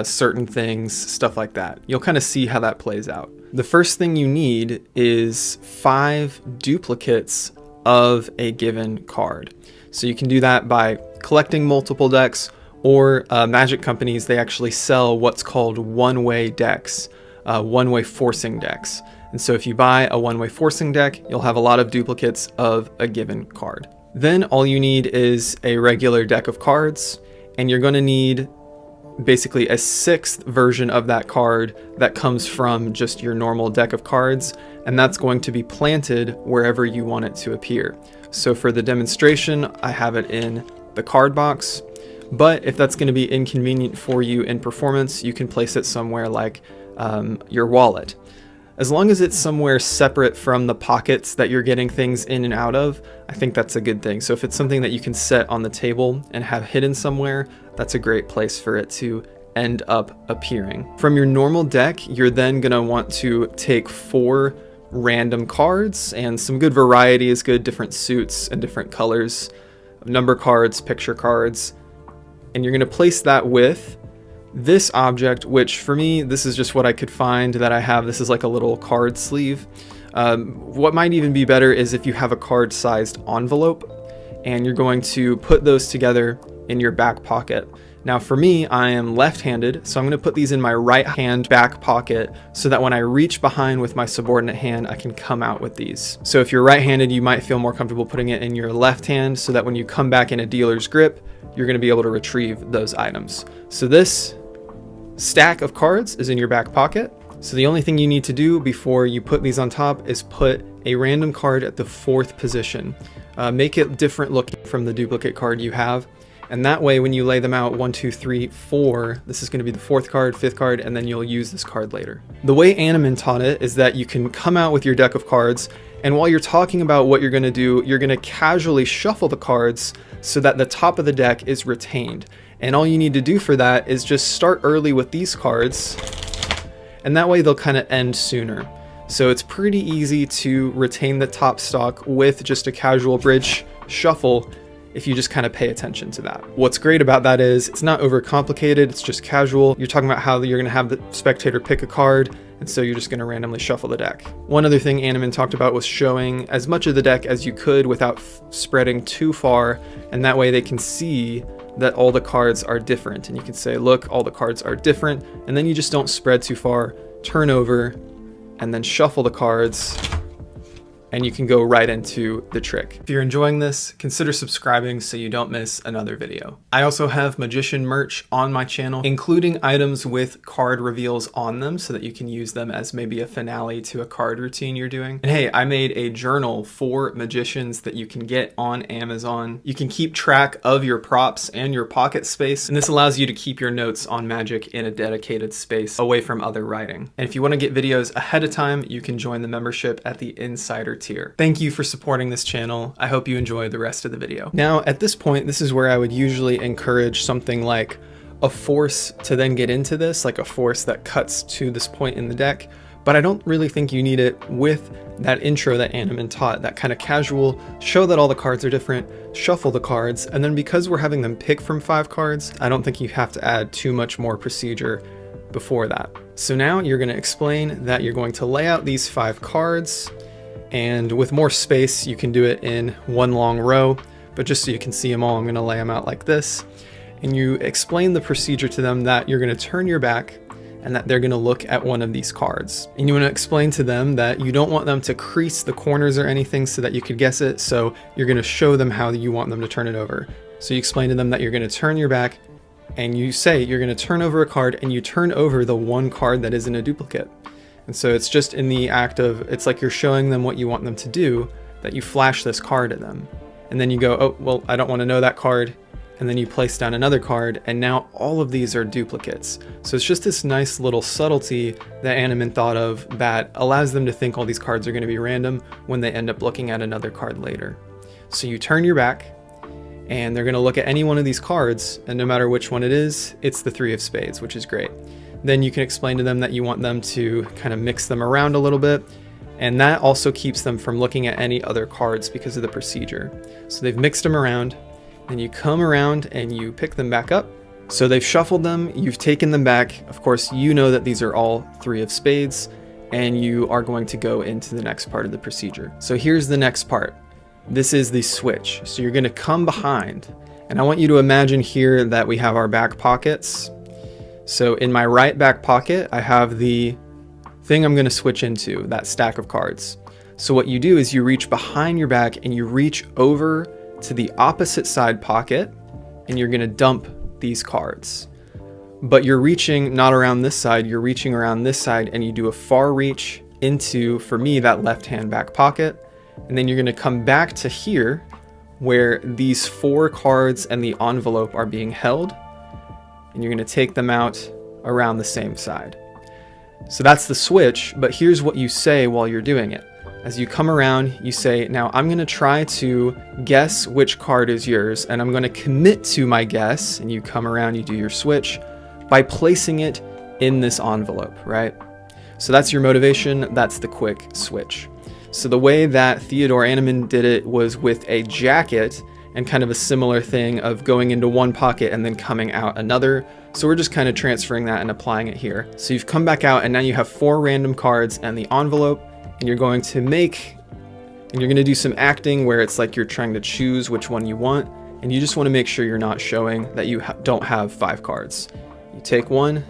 certain things, stuff like that. You'll kind of see how that plays out. The first thing you need is 5 duplicates of a given card. So you can do that by collecting multiple decks, or Magic companies, they actually sell what's called one-way decks, one-way forcing decks. And so if you buy a one-way forcing deck, you'll have a lot of duplicates of a given card. Then all you need is a regular deck of cards, and you're going to need basically a 6th version of that card that comes from just your normal deck of cards, and that's going to be planted wherever you want it to appear. So for the demonstration, I have it in the card box, but if that's going to be inconvenient for you in performance, you can place it somewhere like your wallet. As long as it's somewhere separate from the pockets that you're getting things in and out of, I think that's a good thing. So if it's something that you can set on the table and have hidden somewhere, that's a great place for it to end up appearing. From your normal deck, you're then going to want to take 4 random cards, and some good variety is good, different suits and different colors, number cards, picture cards, and you're going to place that with this object, which for me, this is just what I could find that I have. This is like a little card sleeve. What might even be better is if you have a card-sized envelope, and you're going to put those together in your back pocket. Now for me, I am left-handed, so I'm going to put these in my right hand back pocket so that when I reach behind with my subordinate hand, I can come out with these. So if you're right-handed, you might feel more comfortable putting it in your left hand so that when you come back in a dealer's grip, you're going to be able to retrieve those items. So this stack of cards is in your back pocket. So the only thing you need to do before you put these on top is put a random card at the 4th position. Make it different looking from the duplicate card you have. And that way, when you lay them out 1, 2, 3, 4, this is going to be the 4th card, 5th card, and then you'll use this card later. The way Aneman taught it is that you can come out with your deck of cards, and while you're talking about what you're going to do, you're going to casually shuffle the cards so that the top of the deck is retained. And all you need to do for that is just start early with these cards, and that way they'll kind of end sooner. So it's pretty easy to retain the top stock with just a casual bridge shuffle if you just kind of pay attention to that. What's great about that is it's not overcomplicated, it's just casual. You're talking about how you're going to have the spectator pick a card, and so you're just going to randomly shuffle the deck. One other thing Aneman talked about was showing as much of the deck as you could without spreading too far, and that way they can see that all the cards are different. And you can say, look, all the cards are different, and then you just don't spread too far, turn over, and then shuffle the cards, and you can go right into the trick. If you're enjoying this, consider subscribing so you don't miss another video. I also have magician merch on my channel, including items with card reveals on them so that you can use them as maybe a finale to a card routine you're doing. And hey, I made a journal for magicians that you can get on Amazon. You can keep track of your props and your pocket space, and this allows you to keep your notes on magic in a dedicated space away from other writing. And if you want to get videos ahead of time, you can join the membership at the Insider tier. Thank you for supporting this channel. I hope you enjoy the rest of the video. Now, at this point, this is where I would usually encourage something like a force to then get into this, like a force that cuts to this point in the deck, but I don't really think you need it with that intro that Aneman taught, that kind of casual, show that all the cards are different, shuffle the cards, and then because we're having them pick from 5 cards, I don't think you have to add too much more procedure before that. So now you're going to explain that you're going to lay out these 5 cards, And with more space, you can do it in one long row, but just so you can see them all, I'm going to lay them out like this. And you explain the procedure to them that you're going to turn your back and that they're going to look at one of these cards. And you want to explain to them that you don't want them to crease the corners or anything so that you could guess it, so you're going to show them how you want them to turn it over. So you explain to them that you're going to turn your back, and you say you're going to turn over a card, and you turn over the one card that isn't a duplicate. And so it's just in the act of, it's like you're showing them what you want them to do, that you flash this card at them. And then you go, oh, well, I don't want to know that card. And then you place down another card, and now all of these are duplicates. So it's just this nice little subtlety that Animan thought of that allows them to think all these cards are going to be random when they end up looking at another card later. So you turn your back, and they're going to look at any one of these cards, and no matter which one it is, it's the 3 of spades, which is great. Then you can explain to them that you want them to kind of mix them around a little bit, and that also keeps them from looking at any other cards because of the procedure. So they've mixed them around, then you come around and you pick them back up. So they've shuffled them, you've taken them back. Of course, you know that these are all 3 of spades, and you are going to go into the next part of the procedure. So here's the next part. This is the switch. So you're going to come behind, and I want you to imagine here that we have our back pockets. So in my right back pocket, I have the thing I'm going to switch into, that stack of cards. So what you do is you reach behind your back and you reach over to the opposite side pocket, and you're going to dump these cards. But you're reaching not around this side, you're reaching around this side, and you do a far reach into, for me, that left hand back pocket. And then you're going to come back to here where these 4 cards and the envelope are being held, and you're going to take them out around the same side. So that's the switch, but here's what you say while you're doing it. As you come around, you say, now I'm going to try to guess which card is yours, and I'm going to commit to my guess, and you come around, you do your switch, by placing it in this envelope, right? So that's your motivation, that's the quick switch. So the way that Theodore Animan did it was with a jacket, and kind of a similar thing of going into one pocket and then coming out another. So we're just kind of transferring that and applying it here. So you've come back out, and now you have 4 random cards and the envelope, and you're going to do some acting where it's like you're trying to choose which one you want, and you just want to make sure you're not showing that you don't have 5 cards. You take one,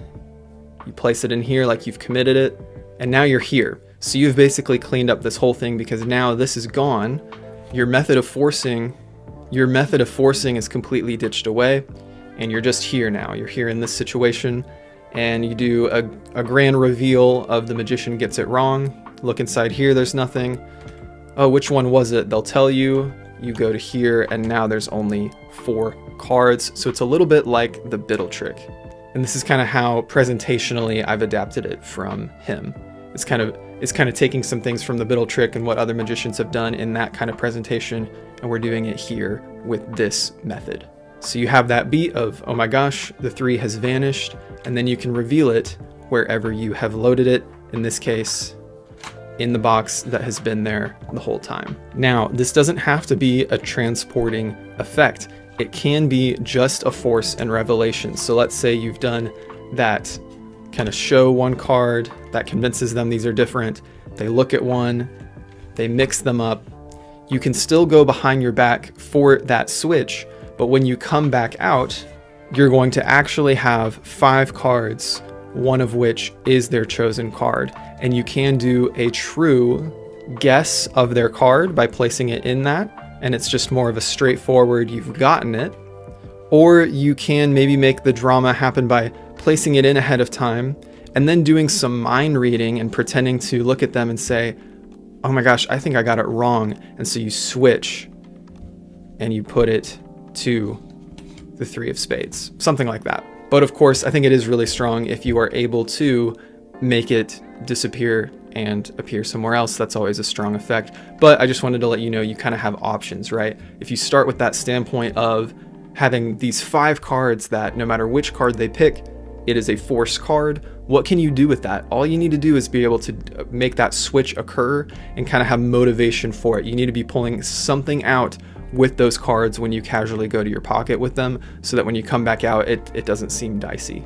you place it in here like you've committed it, and now you're here. So you've basically cleaned up this whole thing because now this is gone. Your method of forcing is completely ditched away, and you're just here now. You're here in this situation, and you do a grand reveal of the magician gets it wrong. Look inside here, there's nothing. Oh, which one was it? They'll tell you. You go to here, and now there's only 4 cards. So it's a little bit like the Biddle trick. And this is kind of how presentationally I've adapted it from him. It's kind of taking some things from the Biddle trick and what other magicians have done in that kind of presentation, and we're doing it here with this method. So you have that beat of, oh my gosh, the 3 has vanished, and then you can reveal it wherever you have loaded it, in this case, in the box that has been there the whole time. Now, this doesn't have to be a transporting effect. It can be just a force and revelation. So let's say you've done that kind of show one card that convinces them these are different. They look at one, they mix them up. You can still go behind your back for that switch, but when you come back out, you're going to actually have 5 cards, one of which is their chosen card. And you can do a true guess of their card by placing it in that, and it's just more of a straightforward, you've gotten it. Or you can maybe make the drama happen by placing it in ahead of time, and then doing some mind reading and pretending to look at them and say, oh my gosh, I think I got it wrong. And so you switch and you put it to the 3 of spades, something like that. But of course, I think it is really strong if you are able to make it disappear and appear somewhere else. That's always a strong effect. But I just wanted to let you know you kind of have options, right? If you start with that standpoint of having these 5 cards that no matter which card they pick, it is a force card, what can you do with that? All you need to do is be able to make that switch occur and kind of have motivation for it. You need to be pulling something out with those cards when you casually go to your pocket with them, so that when you come back out, it doesn't seem dicey.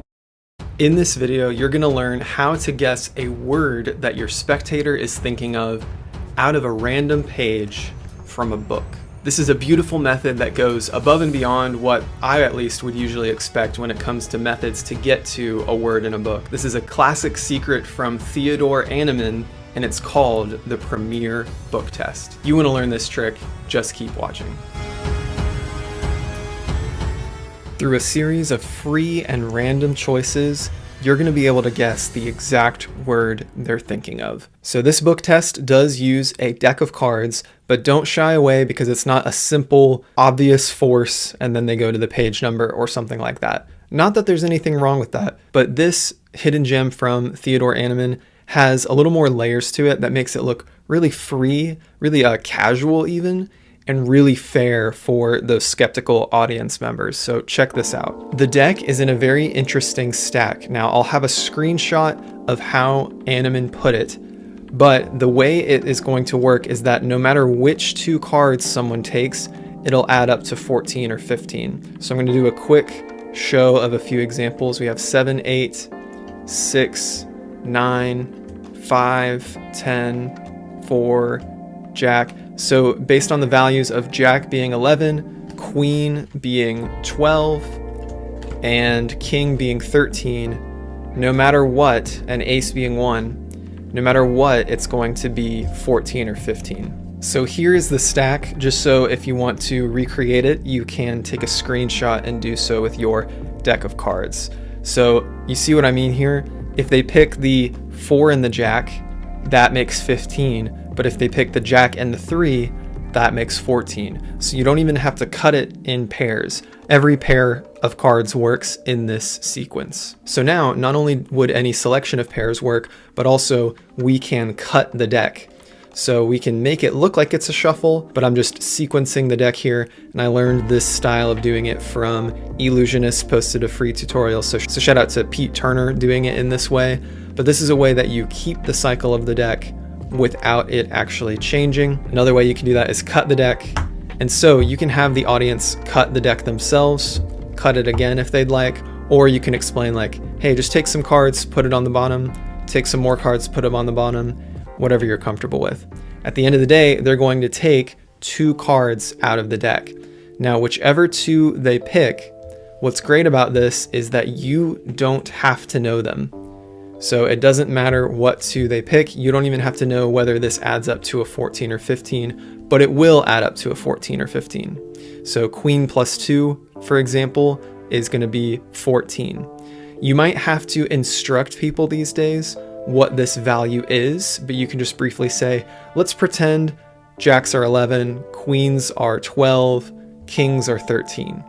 In this video, you're going to learn how to guess a word that your spectator is thinking of out of a random page from a book. This is a beautiful method that goes above and beyond what I at least would usually expect when it comes to methods to get to a word in a book. This is a classic secret from Theodore Animan, and it's called the Premier Book Test. You want to learn this trick, just keep watching. Through a series of free and random choices, you're going to be able to guess the exact word they're thinking of. So this book test does use a deck of cards, but don't shy away because it's not a simple, obvious force and then they go to the page number or something like that. Not that there's anything wrong with that, but this hidden gem from Theodore Animan has a little more layers to it that makes it look really free, really casual even, and really fair for those skeptical audience members. So check this out. The deck is in a very interesting stack. Now I'll have a screenshot of how Animan put it, but the way it is going to work is that no matter which two cards someone takes, it'll add up to 14 or 15. So I'm going to do a quick show of a few examples. We have 7, 8, 6, 9, 5, 10, 4, Jack. So based on the values of Jack being 11, Queen being 12, and King being 13, no matter what, and Ace being 1, no matter what, it's going to be 14 or 15. So here's the stack, just so if you want to recreate it, you can take a screenshot and do so with your deck of cards. So you see what I mean here? If they pick the 4 and the Jack, that makes 15. But if they pick the Jack and the 3, that makes 14. So you don't even have to cut it in pairs. Every pair of cards works in this sequence. So now, not only would any selection of pairs work, but also we can cut the deck. So we can make it look like it's a shuffle, but I'm just sequencing the deck here, and I learned this style of doing it from Illusionist, posted a free tutorial. So shout out to Pete Turner doing it in this way. But this is a way that you keep the cycle of the deck without it actually changing. Another way you can do that is cut the deck. And so you can have the audience cut the deck themselves, cut it again if they'd like, or you can explain like, hey, just take some cards, put it on the bottom, take some more cards, put them on the bottom, whatever you're comfortable with. At the end of the day, they're going to take 2 cards out of the deck. Now, whichever 2 they pick, what's great about this is that you don't have to know them. So it doesn't matter what 2 they pick. You don't even have to know whether this adds up to a 14 or 15, but it will add up to a 14 or 15. So Queen plus 2, for example, is going to be 14. You might have to instruct people these days what this value is, but you can just briefly say, let's pretend Jacks are 11, Queens are 12, Kings are 13.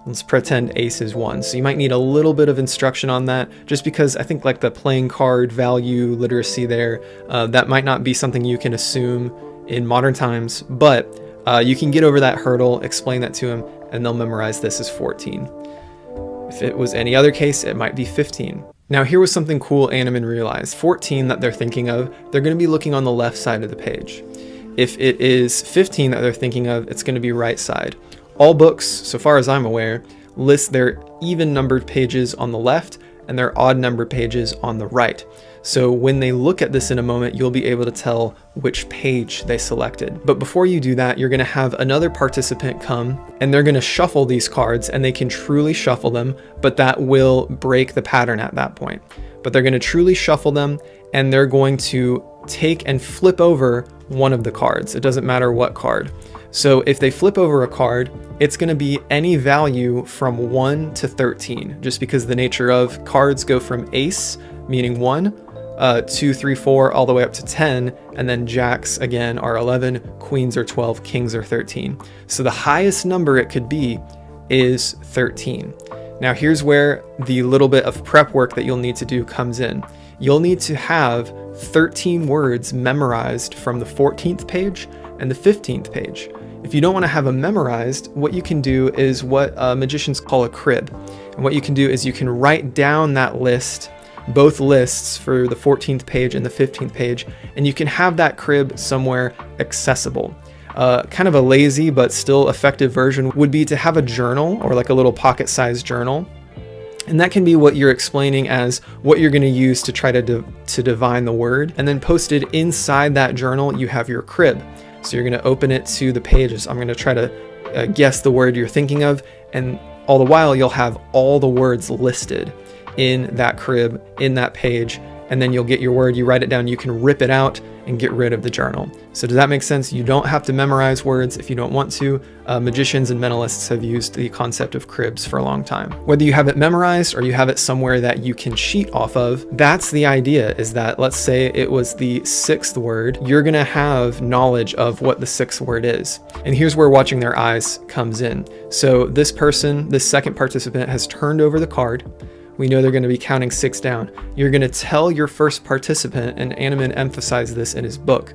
Let's pretend Ace is 1. So you might need a little bit of instruction on that, just because I think like the playing card value literacy there, that might not be something you can assume in modern times, but you can get over that hurdle, explain that to them, and they'll memorize this as 14. If it was any other case, it might be 15. Now here was something cool Animan realized. 14 that they're thinking of, they're going to be looking on the left side of the page. If it is 15 that they're thinking of, it's going to be right side. All books, so far as I'm aware, list their even numbered pages on the left and their odd numbered pages on the right. So when they look at this in a moment, you'll be able to tell which page they selected. But before you do that, you're going to have another participant come and they're going to shuffle these cards, and they can truly shuffle them, but that will break the pattern at that point. But they're going to truly shuffle them, and they're going to take and flip over one of the cards. It doesn't matter what card. So if they flip over a card, it's going to be any value from 1 to 13, just because the nature of cards go from Ace, meaning 1, 2, 3, 4, all the way up to 10, and then Jacks again are 11, Queens are 12, Kings are 13. So the highest number it could be is 13. Now here's where the little bit of prep work that you'll need to do comes in. You'll need to have 13 words memorized from the 14th page and the 15th page. If you don't want to have them memorized, what you can do is what magicians call a crib. And what you can do is you can write down that list, both lists for the 14th page and the 15th page, and you can have that crib somewhere accessible. Kind of a lazy but still effective version would be to have a journal, or like a little pocket-sized journal, And that can be what you're explaining as what you're going to use to try to divine the word. And then posted inside that journal, you have your crib. So you're going to open it to the pages. I'm going to try to guess the word you're thinking of. And all the while, you'll have all the words listed in that crib, in that page. And then you'll get your word, you write it down, you can rip it out and get rid of the journal. So does that make sense? You don't have to memorize words if you don't want to. Magicians and mentalists have used the concept of cribs for a long time. Whether you have it memorized or you have it somewhere that you can cheat off of, that's the idea, is that let's say it was the 6th word, you're gonna have knowledge of what the 6th word is. And here's where watching their eyes comes in. So this person, this second participant, has turned over the card. We know they're going to be counting 6 down. You're going to tell your first participant, and Annemann emphasized this in his book,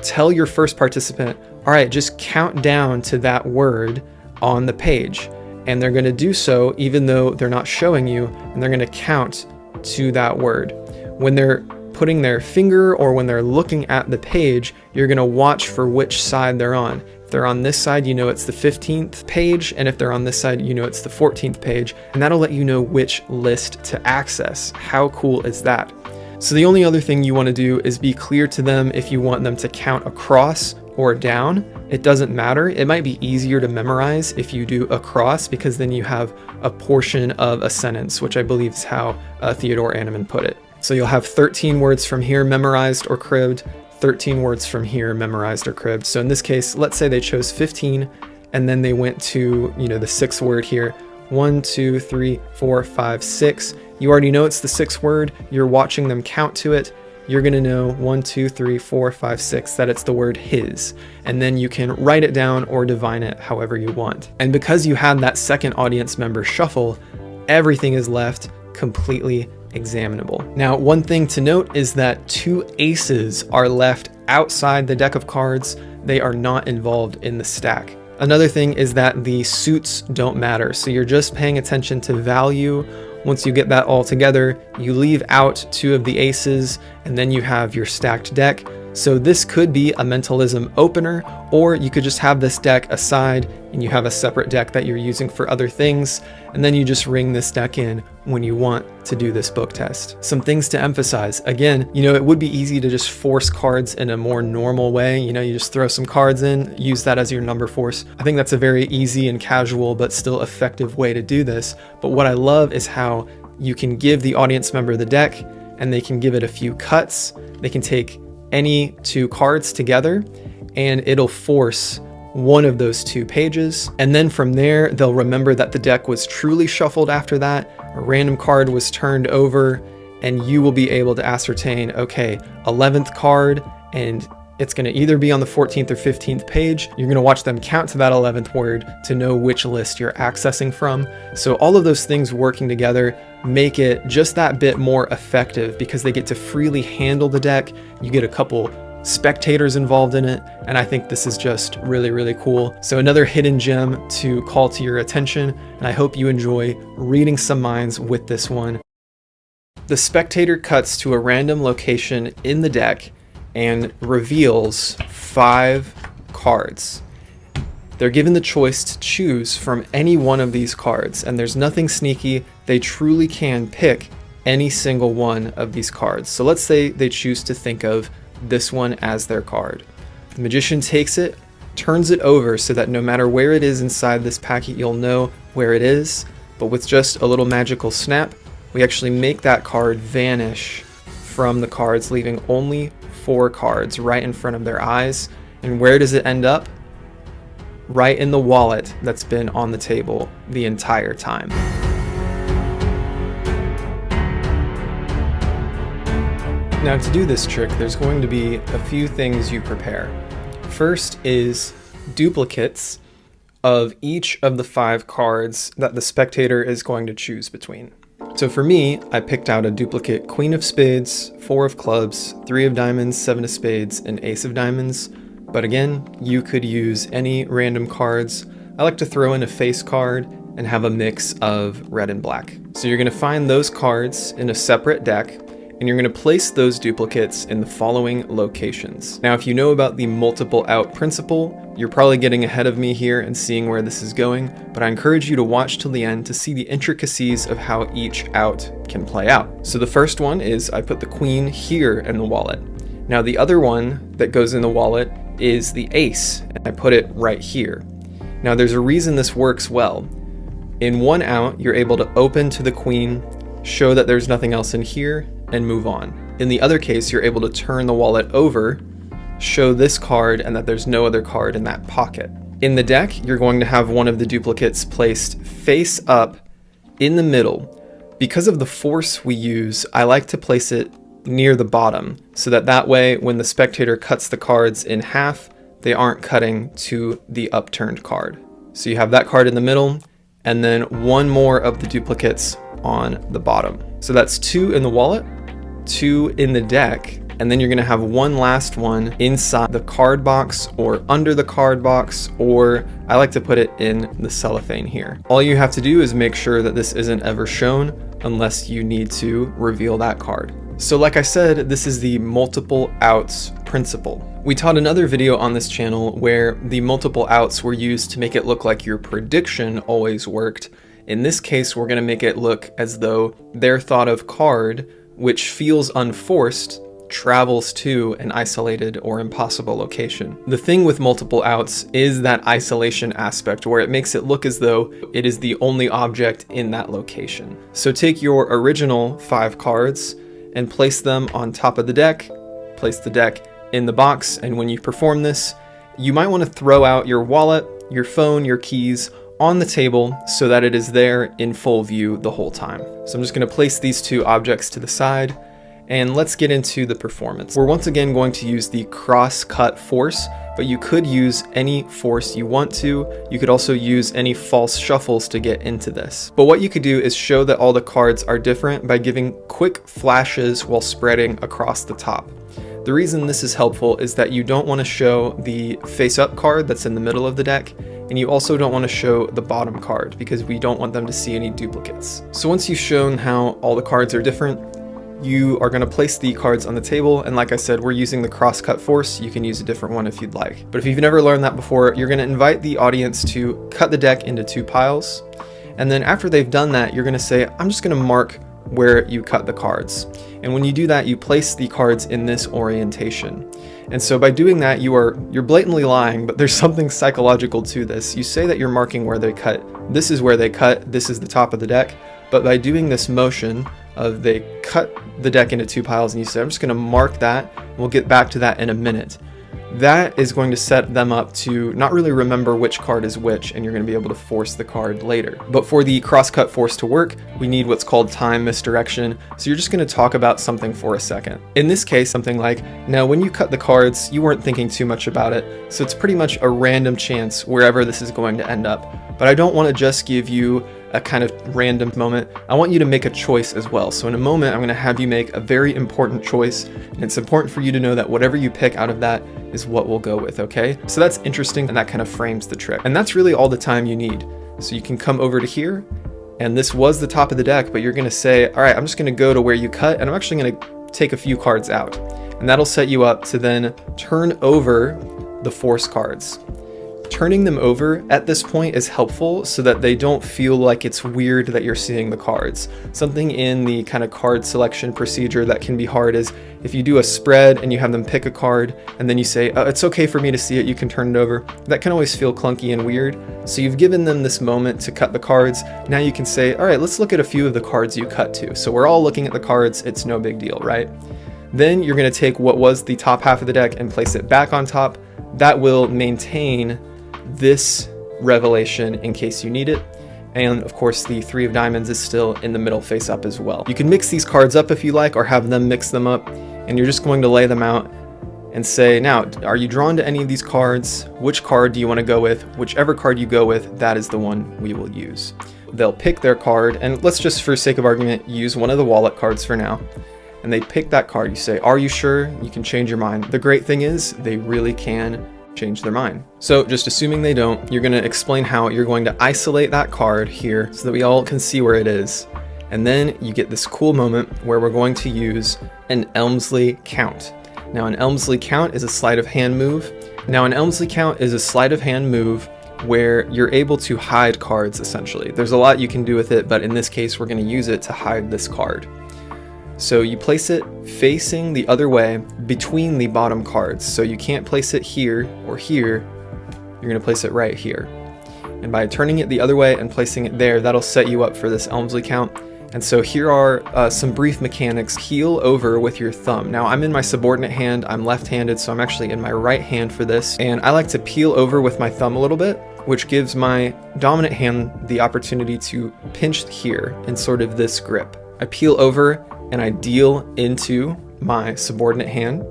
tell your first participant, all right, just count down to that word on the page. And they're going to do so even though they're not showing you, and they're going to count to that word. When they're putting their finger or when they're looking at the page, you're going to watch for which side they're on. If they're on this side, you know it's the 15th page, and if they're on this side, you know it's the 14th page, and that'll let you know which list to access. How cool is that? So the only other thing you want to do is be clear to them if you want them to count across or down. It doesn't matter. It might be easier to memorize if you do across, because then you have a portion of a sentence, which I believe is how Theodore Annemann put it. So you'll have 13 words from here memorized or cribbed, 13 words from here memorized or cribbed. So in this case, let's say they chose 15 and then they went to, the 6th word here. 1, 2, 3, 4, 5, 6. You already know it's the 6th word. You're watching them count to it. You're going to know 1, 2, 3, 4, 5, 6 that it's the word his. And then you can write it down or divine it however you want. And because you had that second audience member shuffle, everything is left completely examinable. Now, one thing to note is that 2 aces are left outside the deck of cards. They are not involved in the stack. Another thing is that the suits don't matter. So you're just paying attention to value. Once you get that all together, you leave out 2 of the aces, and then you have your stacked deck. So this could be a mentalism opener, or you could just have this deck aside and you have a separate deck that you're using for other things, and then you just ring this deck in when you want to do this book test. Some things to emphasize. Again, it would be easy to just force cards in a more normal way. You just throw some cards in, use that as your number force. I think that's a very easy and casual but still effective way to do this. But what I love is how you can give the audience member the deck and they can give it a few cuts. They can take any 2 cards together and it'll force one of those 2 pages. And then from there, they'll remember that the deck was truly shuffled after that. A random card was turned over and you will be able to ascertain, okay, 11th card, and it's going to either be on the 14th or 15th page. You're going to watch them count to that 11th word to know which list you're accessing from. So all of those things working together make it just that bit more effective because they get to freely handle the deck. You get a couple spectators involved in it, and I think this is just really, really cool. So another hidden gem to call to your attention, and I hope you enjoy reading some minds with this one. The spectator cuts to a random location in the deck and reveals 5 cards. They're given the choice to choose from any one of these cards, and there's nothing sneaky. They truly can pick any single one of these cards. So let's say they choose to think of this one as their card. The magician takes it, turns it over so that no matter where it is inside this packet, you'll know where it is. But with just a little magical snap, we actually make that card vanish from the cards, leaving only 4 cards right in front of their eyes. And where does it end up? Right in the wallet that's been on the table the entire time. Now, to do this trick, there's going to be a few things you prepare. First is duplicates of each of the 5 cards that the spectator is going to choose between. So for me, I picked out a duplicate Queen of Spades, 4 of Clubs, 3 of Diamonds, 7 of Spades, and Ace of Diamonds. But again, you could use any random cards. I like to throw in a face card and have a mix of red and black. So you're going to find those cards in a separate deck, and you're going to place those duplicates in the following locations. Now, if you know about the multiple out principle, you're probably getting ahead of me here and seeing where this is going, but I encourage you to watch till the end to see the intricacies of how each out can play out. So the first one is I put the queen here in the wallet. Now the other one that goes in the wallet is the ace, and I put it right here. Now there's a reason this works well. In one out, you're able to open to the queen, show that there's nothing else in here, and move on. In the other case, you're able to turn the wallet over, show this card, and that there's no other card in that pocket. In the deck, you're going to have one of the duplicates placed face up in the middle. Because of the force we use, I like to place it near the bottom, so that way when the spectator cuts the cards in half, they aren't cutting to the upturned card. So you have that card in the middle, and then one more of the duplicates on the bottom. So that's 2 in the wallet, 2 in the deck, and then you're gonna have one last one inside the card box or under the card box, or I like to put it in the cellophane here. All you have to do is make sure that this isn't ever shown unless you need to reveal that card. So like I said, this is the multiple outs principle. We taught another video on this channel where the multiple outs were used to make it look like your prediction always worked. In this case, we're going to make it look as though their thought of card, which feels unforced, travels to an isolated or impossible location. The thing with multiple outs is that isolation aspect where it makes it look as though it is the only object in that location. So take your original 5 cards and place them on top of the deck, place the deck in the box, and when you perform this, you might want to throw out your wallet, your phone, your keys on the table so that it is there in full view the whole time. So I'm just going to place these 2 objects to the side, and let's get into the performance. We're once again going to use the cross-cut force, but you could use any force you want to. You could also use any false shuffles to get into this. But what you could do is show that all the cards are different by giving quick flashes while spreading across the top. The reason this is helpful is that you don't want to show the face-up card that's in the middle of the deck, and you also don't want to show the bottom card because we don't want them to see any duplicates. So once you've shown how all the cards are different, you are going to place the cards on the table, and like I said, we're using the cross-cut force. You can use a different one if you'd like. But if you've never learned that before, you're going to invite the audience to cut the deck into 2 piles, and then after they've done that, you're going to say, I'm just going to mark where you cut the cards. And when you do that, you place the cards in this orientation. And so by doing that, you're blatantly lying, but there's something psychological to this. You say that you're marking where they cut. This is where they cut, this is the top of the deck, but by doing this motion of they cut the deck into 2 piles and you say, I'm just going to mark that, and we'll get back to that in a minute. That is going to set them up to not really remember which card is which, and you're going to be able to force the card later. But for the cross-cut force to work, we need what's called time misdirection, so you're just going to talk about something for a second. In this case, something like, now when you cut the cards, you weren't thinking too much about it, so it's pretty much a random chance wherever this is going to end up. But I don't want to just give you a kind of random moment. I want you to make a choice as well. So in a moment, I'm going to have you make a very important choice, and it's important for you to know that whatever you pick out of that is what we'll go with, okay? So that's interesting, and that kind of frames the trick. And that's really all the time you need. So you can come over to here, and this was the top of the deck, but you're going to say, all right, I'm just going to go to where you cut, and I'm actually going to take a few cards out. And that'll set you up to then turn over the force cards. Turning them over at this point is helpful so that they don't feel like it's weird that you're seeing the cards. Something in the kind of card selection procedure that can be hard is if you do a spread and you have them pick a card and then you say, oh, it's okay for me to see it, you can turn it over. That can always feel clunky and weird. So you've given them this moment to cut the cards. Now you can say, all right, let's look at a few of the cards you cut to. So we're all looking at the cards. It's no big deal, right? Then you're going to take what was the top half of the deck and place it back on top. That will maintain this revelation in case you need it, and of course the 3 of diamonds is still in the middle face up as well. You can mix these cards up if you like, or have them mix them up, and you're just going to lay them out and say, now, are you drawn to any of these cards? Which card do you want to go with? Whichever card you go with, that is the one we will use. They'll pick their card, and let's just, for sake of argument, use one of the wallet cards for now. And they pick that card. You say, are you sure? You can change your mind. The great thing is they really can change their mind. So just assuming they don't, you're going to explain how you're going to isolate that card here so that we all can see where it is. And then you get this cool moment where we're going to use an Elmsley count. Now an Elmsley count is a sleight of hand move. Now an Elmsley count is a sleight of hand move where you're able to hide cards essentially. There's a lot you can do with it, but in this case we're going to use it to hide this card. So you place it facing the other way between the bottom cards. So you can't place it here or here, you're going to place it right here. And by turning it the other way and placing it there, that'll set you up for this Elmsley count. And so here are some brief mechanics. Peel over with your thumb. Now I'm in my subordinate hand, I'm left-handed, so I'm actually in my right hand for this. And I like to peel over with my thumb a little bit, which gives my dominant hand the opportunity to pinch here in sort of this grip. I peel over and I deal into my subordinate hand.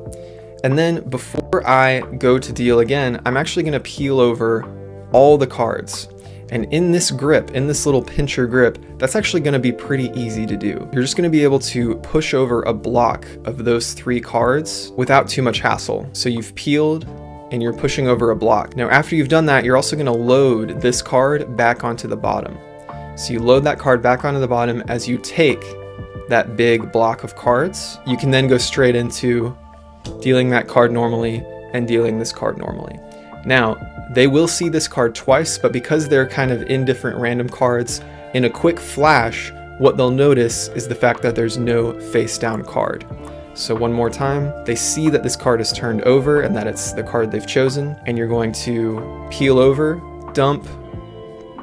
And then before I go to deal again, I'm actually gonna peel over all the cards. And in this grip, in this little pincher grip, that's actually gonna be pretty easy to do. You're just gonna be able to push over a block of those 3 cards without too much hassle. So you've peeled and you're pushing over a block. Now after you've done that, you're also gonna load this card back onto the bottom. So you load that card back onto the bottom as you take that big block of cards. You can then go straight into dealing that card normally and dealing this card normally. Now, they will see this card twice, but because they're kind of indifferent random cards, in a quick flash, what they'll notice is the fact that there's no face down card. So one more time, they see that this card is turned over and that it's the card they've chosen, and you're going to peel over, dump,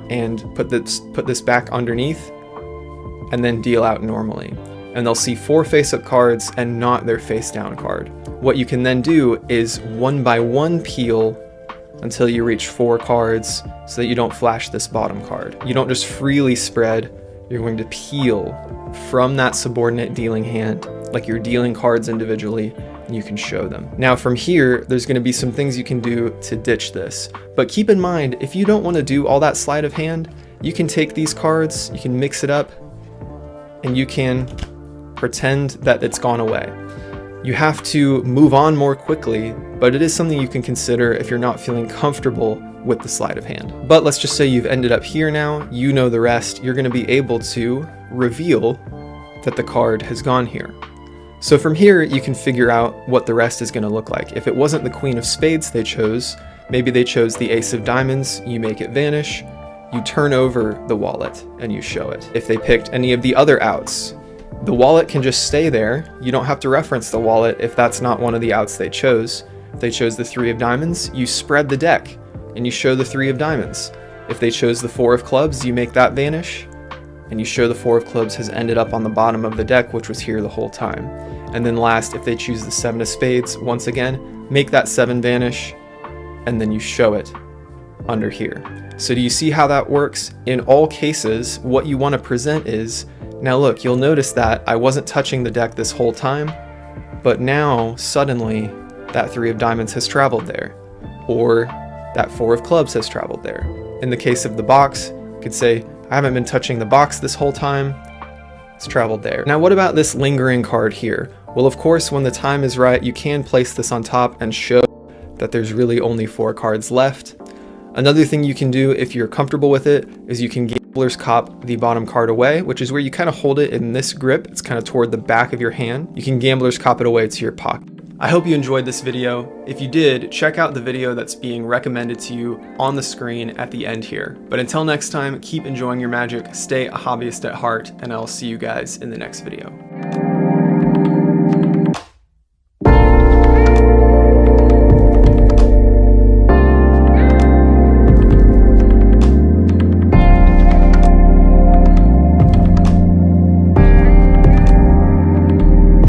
and put this back underneath, and then deal out normally. And they'll see 4 face-up cards and not their face-down card. What you can then do is one by one peel until you reach 4 cards so that you don't flash this bottom card. You don't just freely spread, you're going to peel from that subordinate dealing hand, like you're dealing cards individually, and you can show them. Now from here, there's going to be some things you can do to ditch this. But keep in mind, if you don't want to do all that sleight of hand, you can take these cards, you can mix it up, and you can pretend that it's gone away. You have to move on more quickly, but it is something you can consider if you're not feeling comfortable with the sleight of hand. But let's just say you've ended up here now, you know the rest, you're going to be able to reveal that the card has gone here. So from here, you can figure out what the rest is going to look like. If it wasn't the Queen of Spades they chose, maybe they chose the Ace of Diamonds, you make it vanish, you turn over the wallet and you show it. If they picked any of the other outs, the wallet can just stay there. You don't have to reference the wallet if that's not one of the outs they chose. If they chose the 3 of Diamonds, you spread the deck and you show the 3 of Diamonds. If they chose the 4 of Clubs, you make that vanish and you show the 4 of Clubs has ended up on the bottom of the deck, which was here the whole time. And then last, if they choose the 7 of Spades, once again, make that 7 vanish and then you show it under here. So do you see how that works? In all cases, what you want to present is, now look, you'll notice that I wasn't touching the deck this whole time, but now suddenly that 3 of Diamonds has traveled there, or that 4 of Clubs has traveled there. In the case of the box, you could say, I haven't been touching the box this whole time, it's traveled there. Now what about this lingering card here? Well, of course, when the time is right, you can place this on top and show that there's really only 4 cards left. Another thing you can do if you're comfortable with it is you can Gambler's Cop the bottom card away, which is where you kind of hold it in this grip. It's kind of toward the back of your hand. You can Gambler's Cop it away to your pocket. I hope you enjoyed this video. If you did, check out the video that's being recommended to you on the screen at the end here. But until next time, keep enjoying your magic, stay a hobbyist at heart, and I'll see you guys in the next video.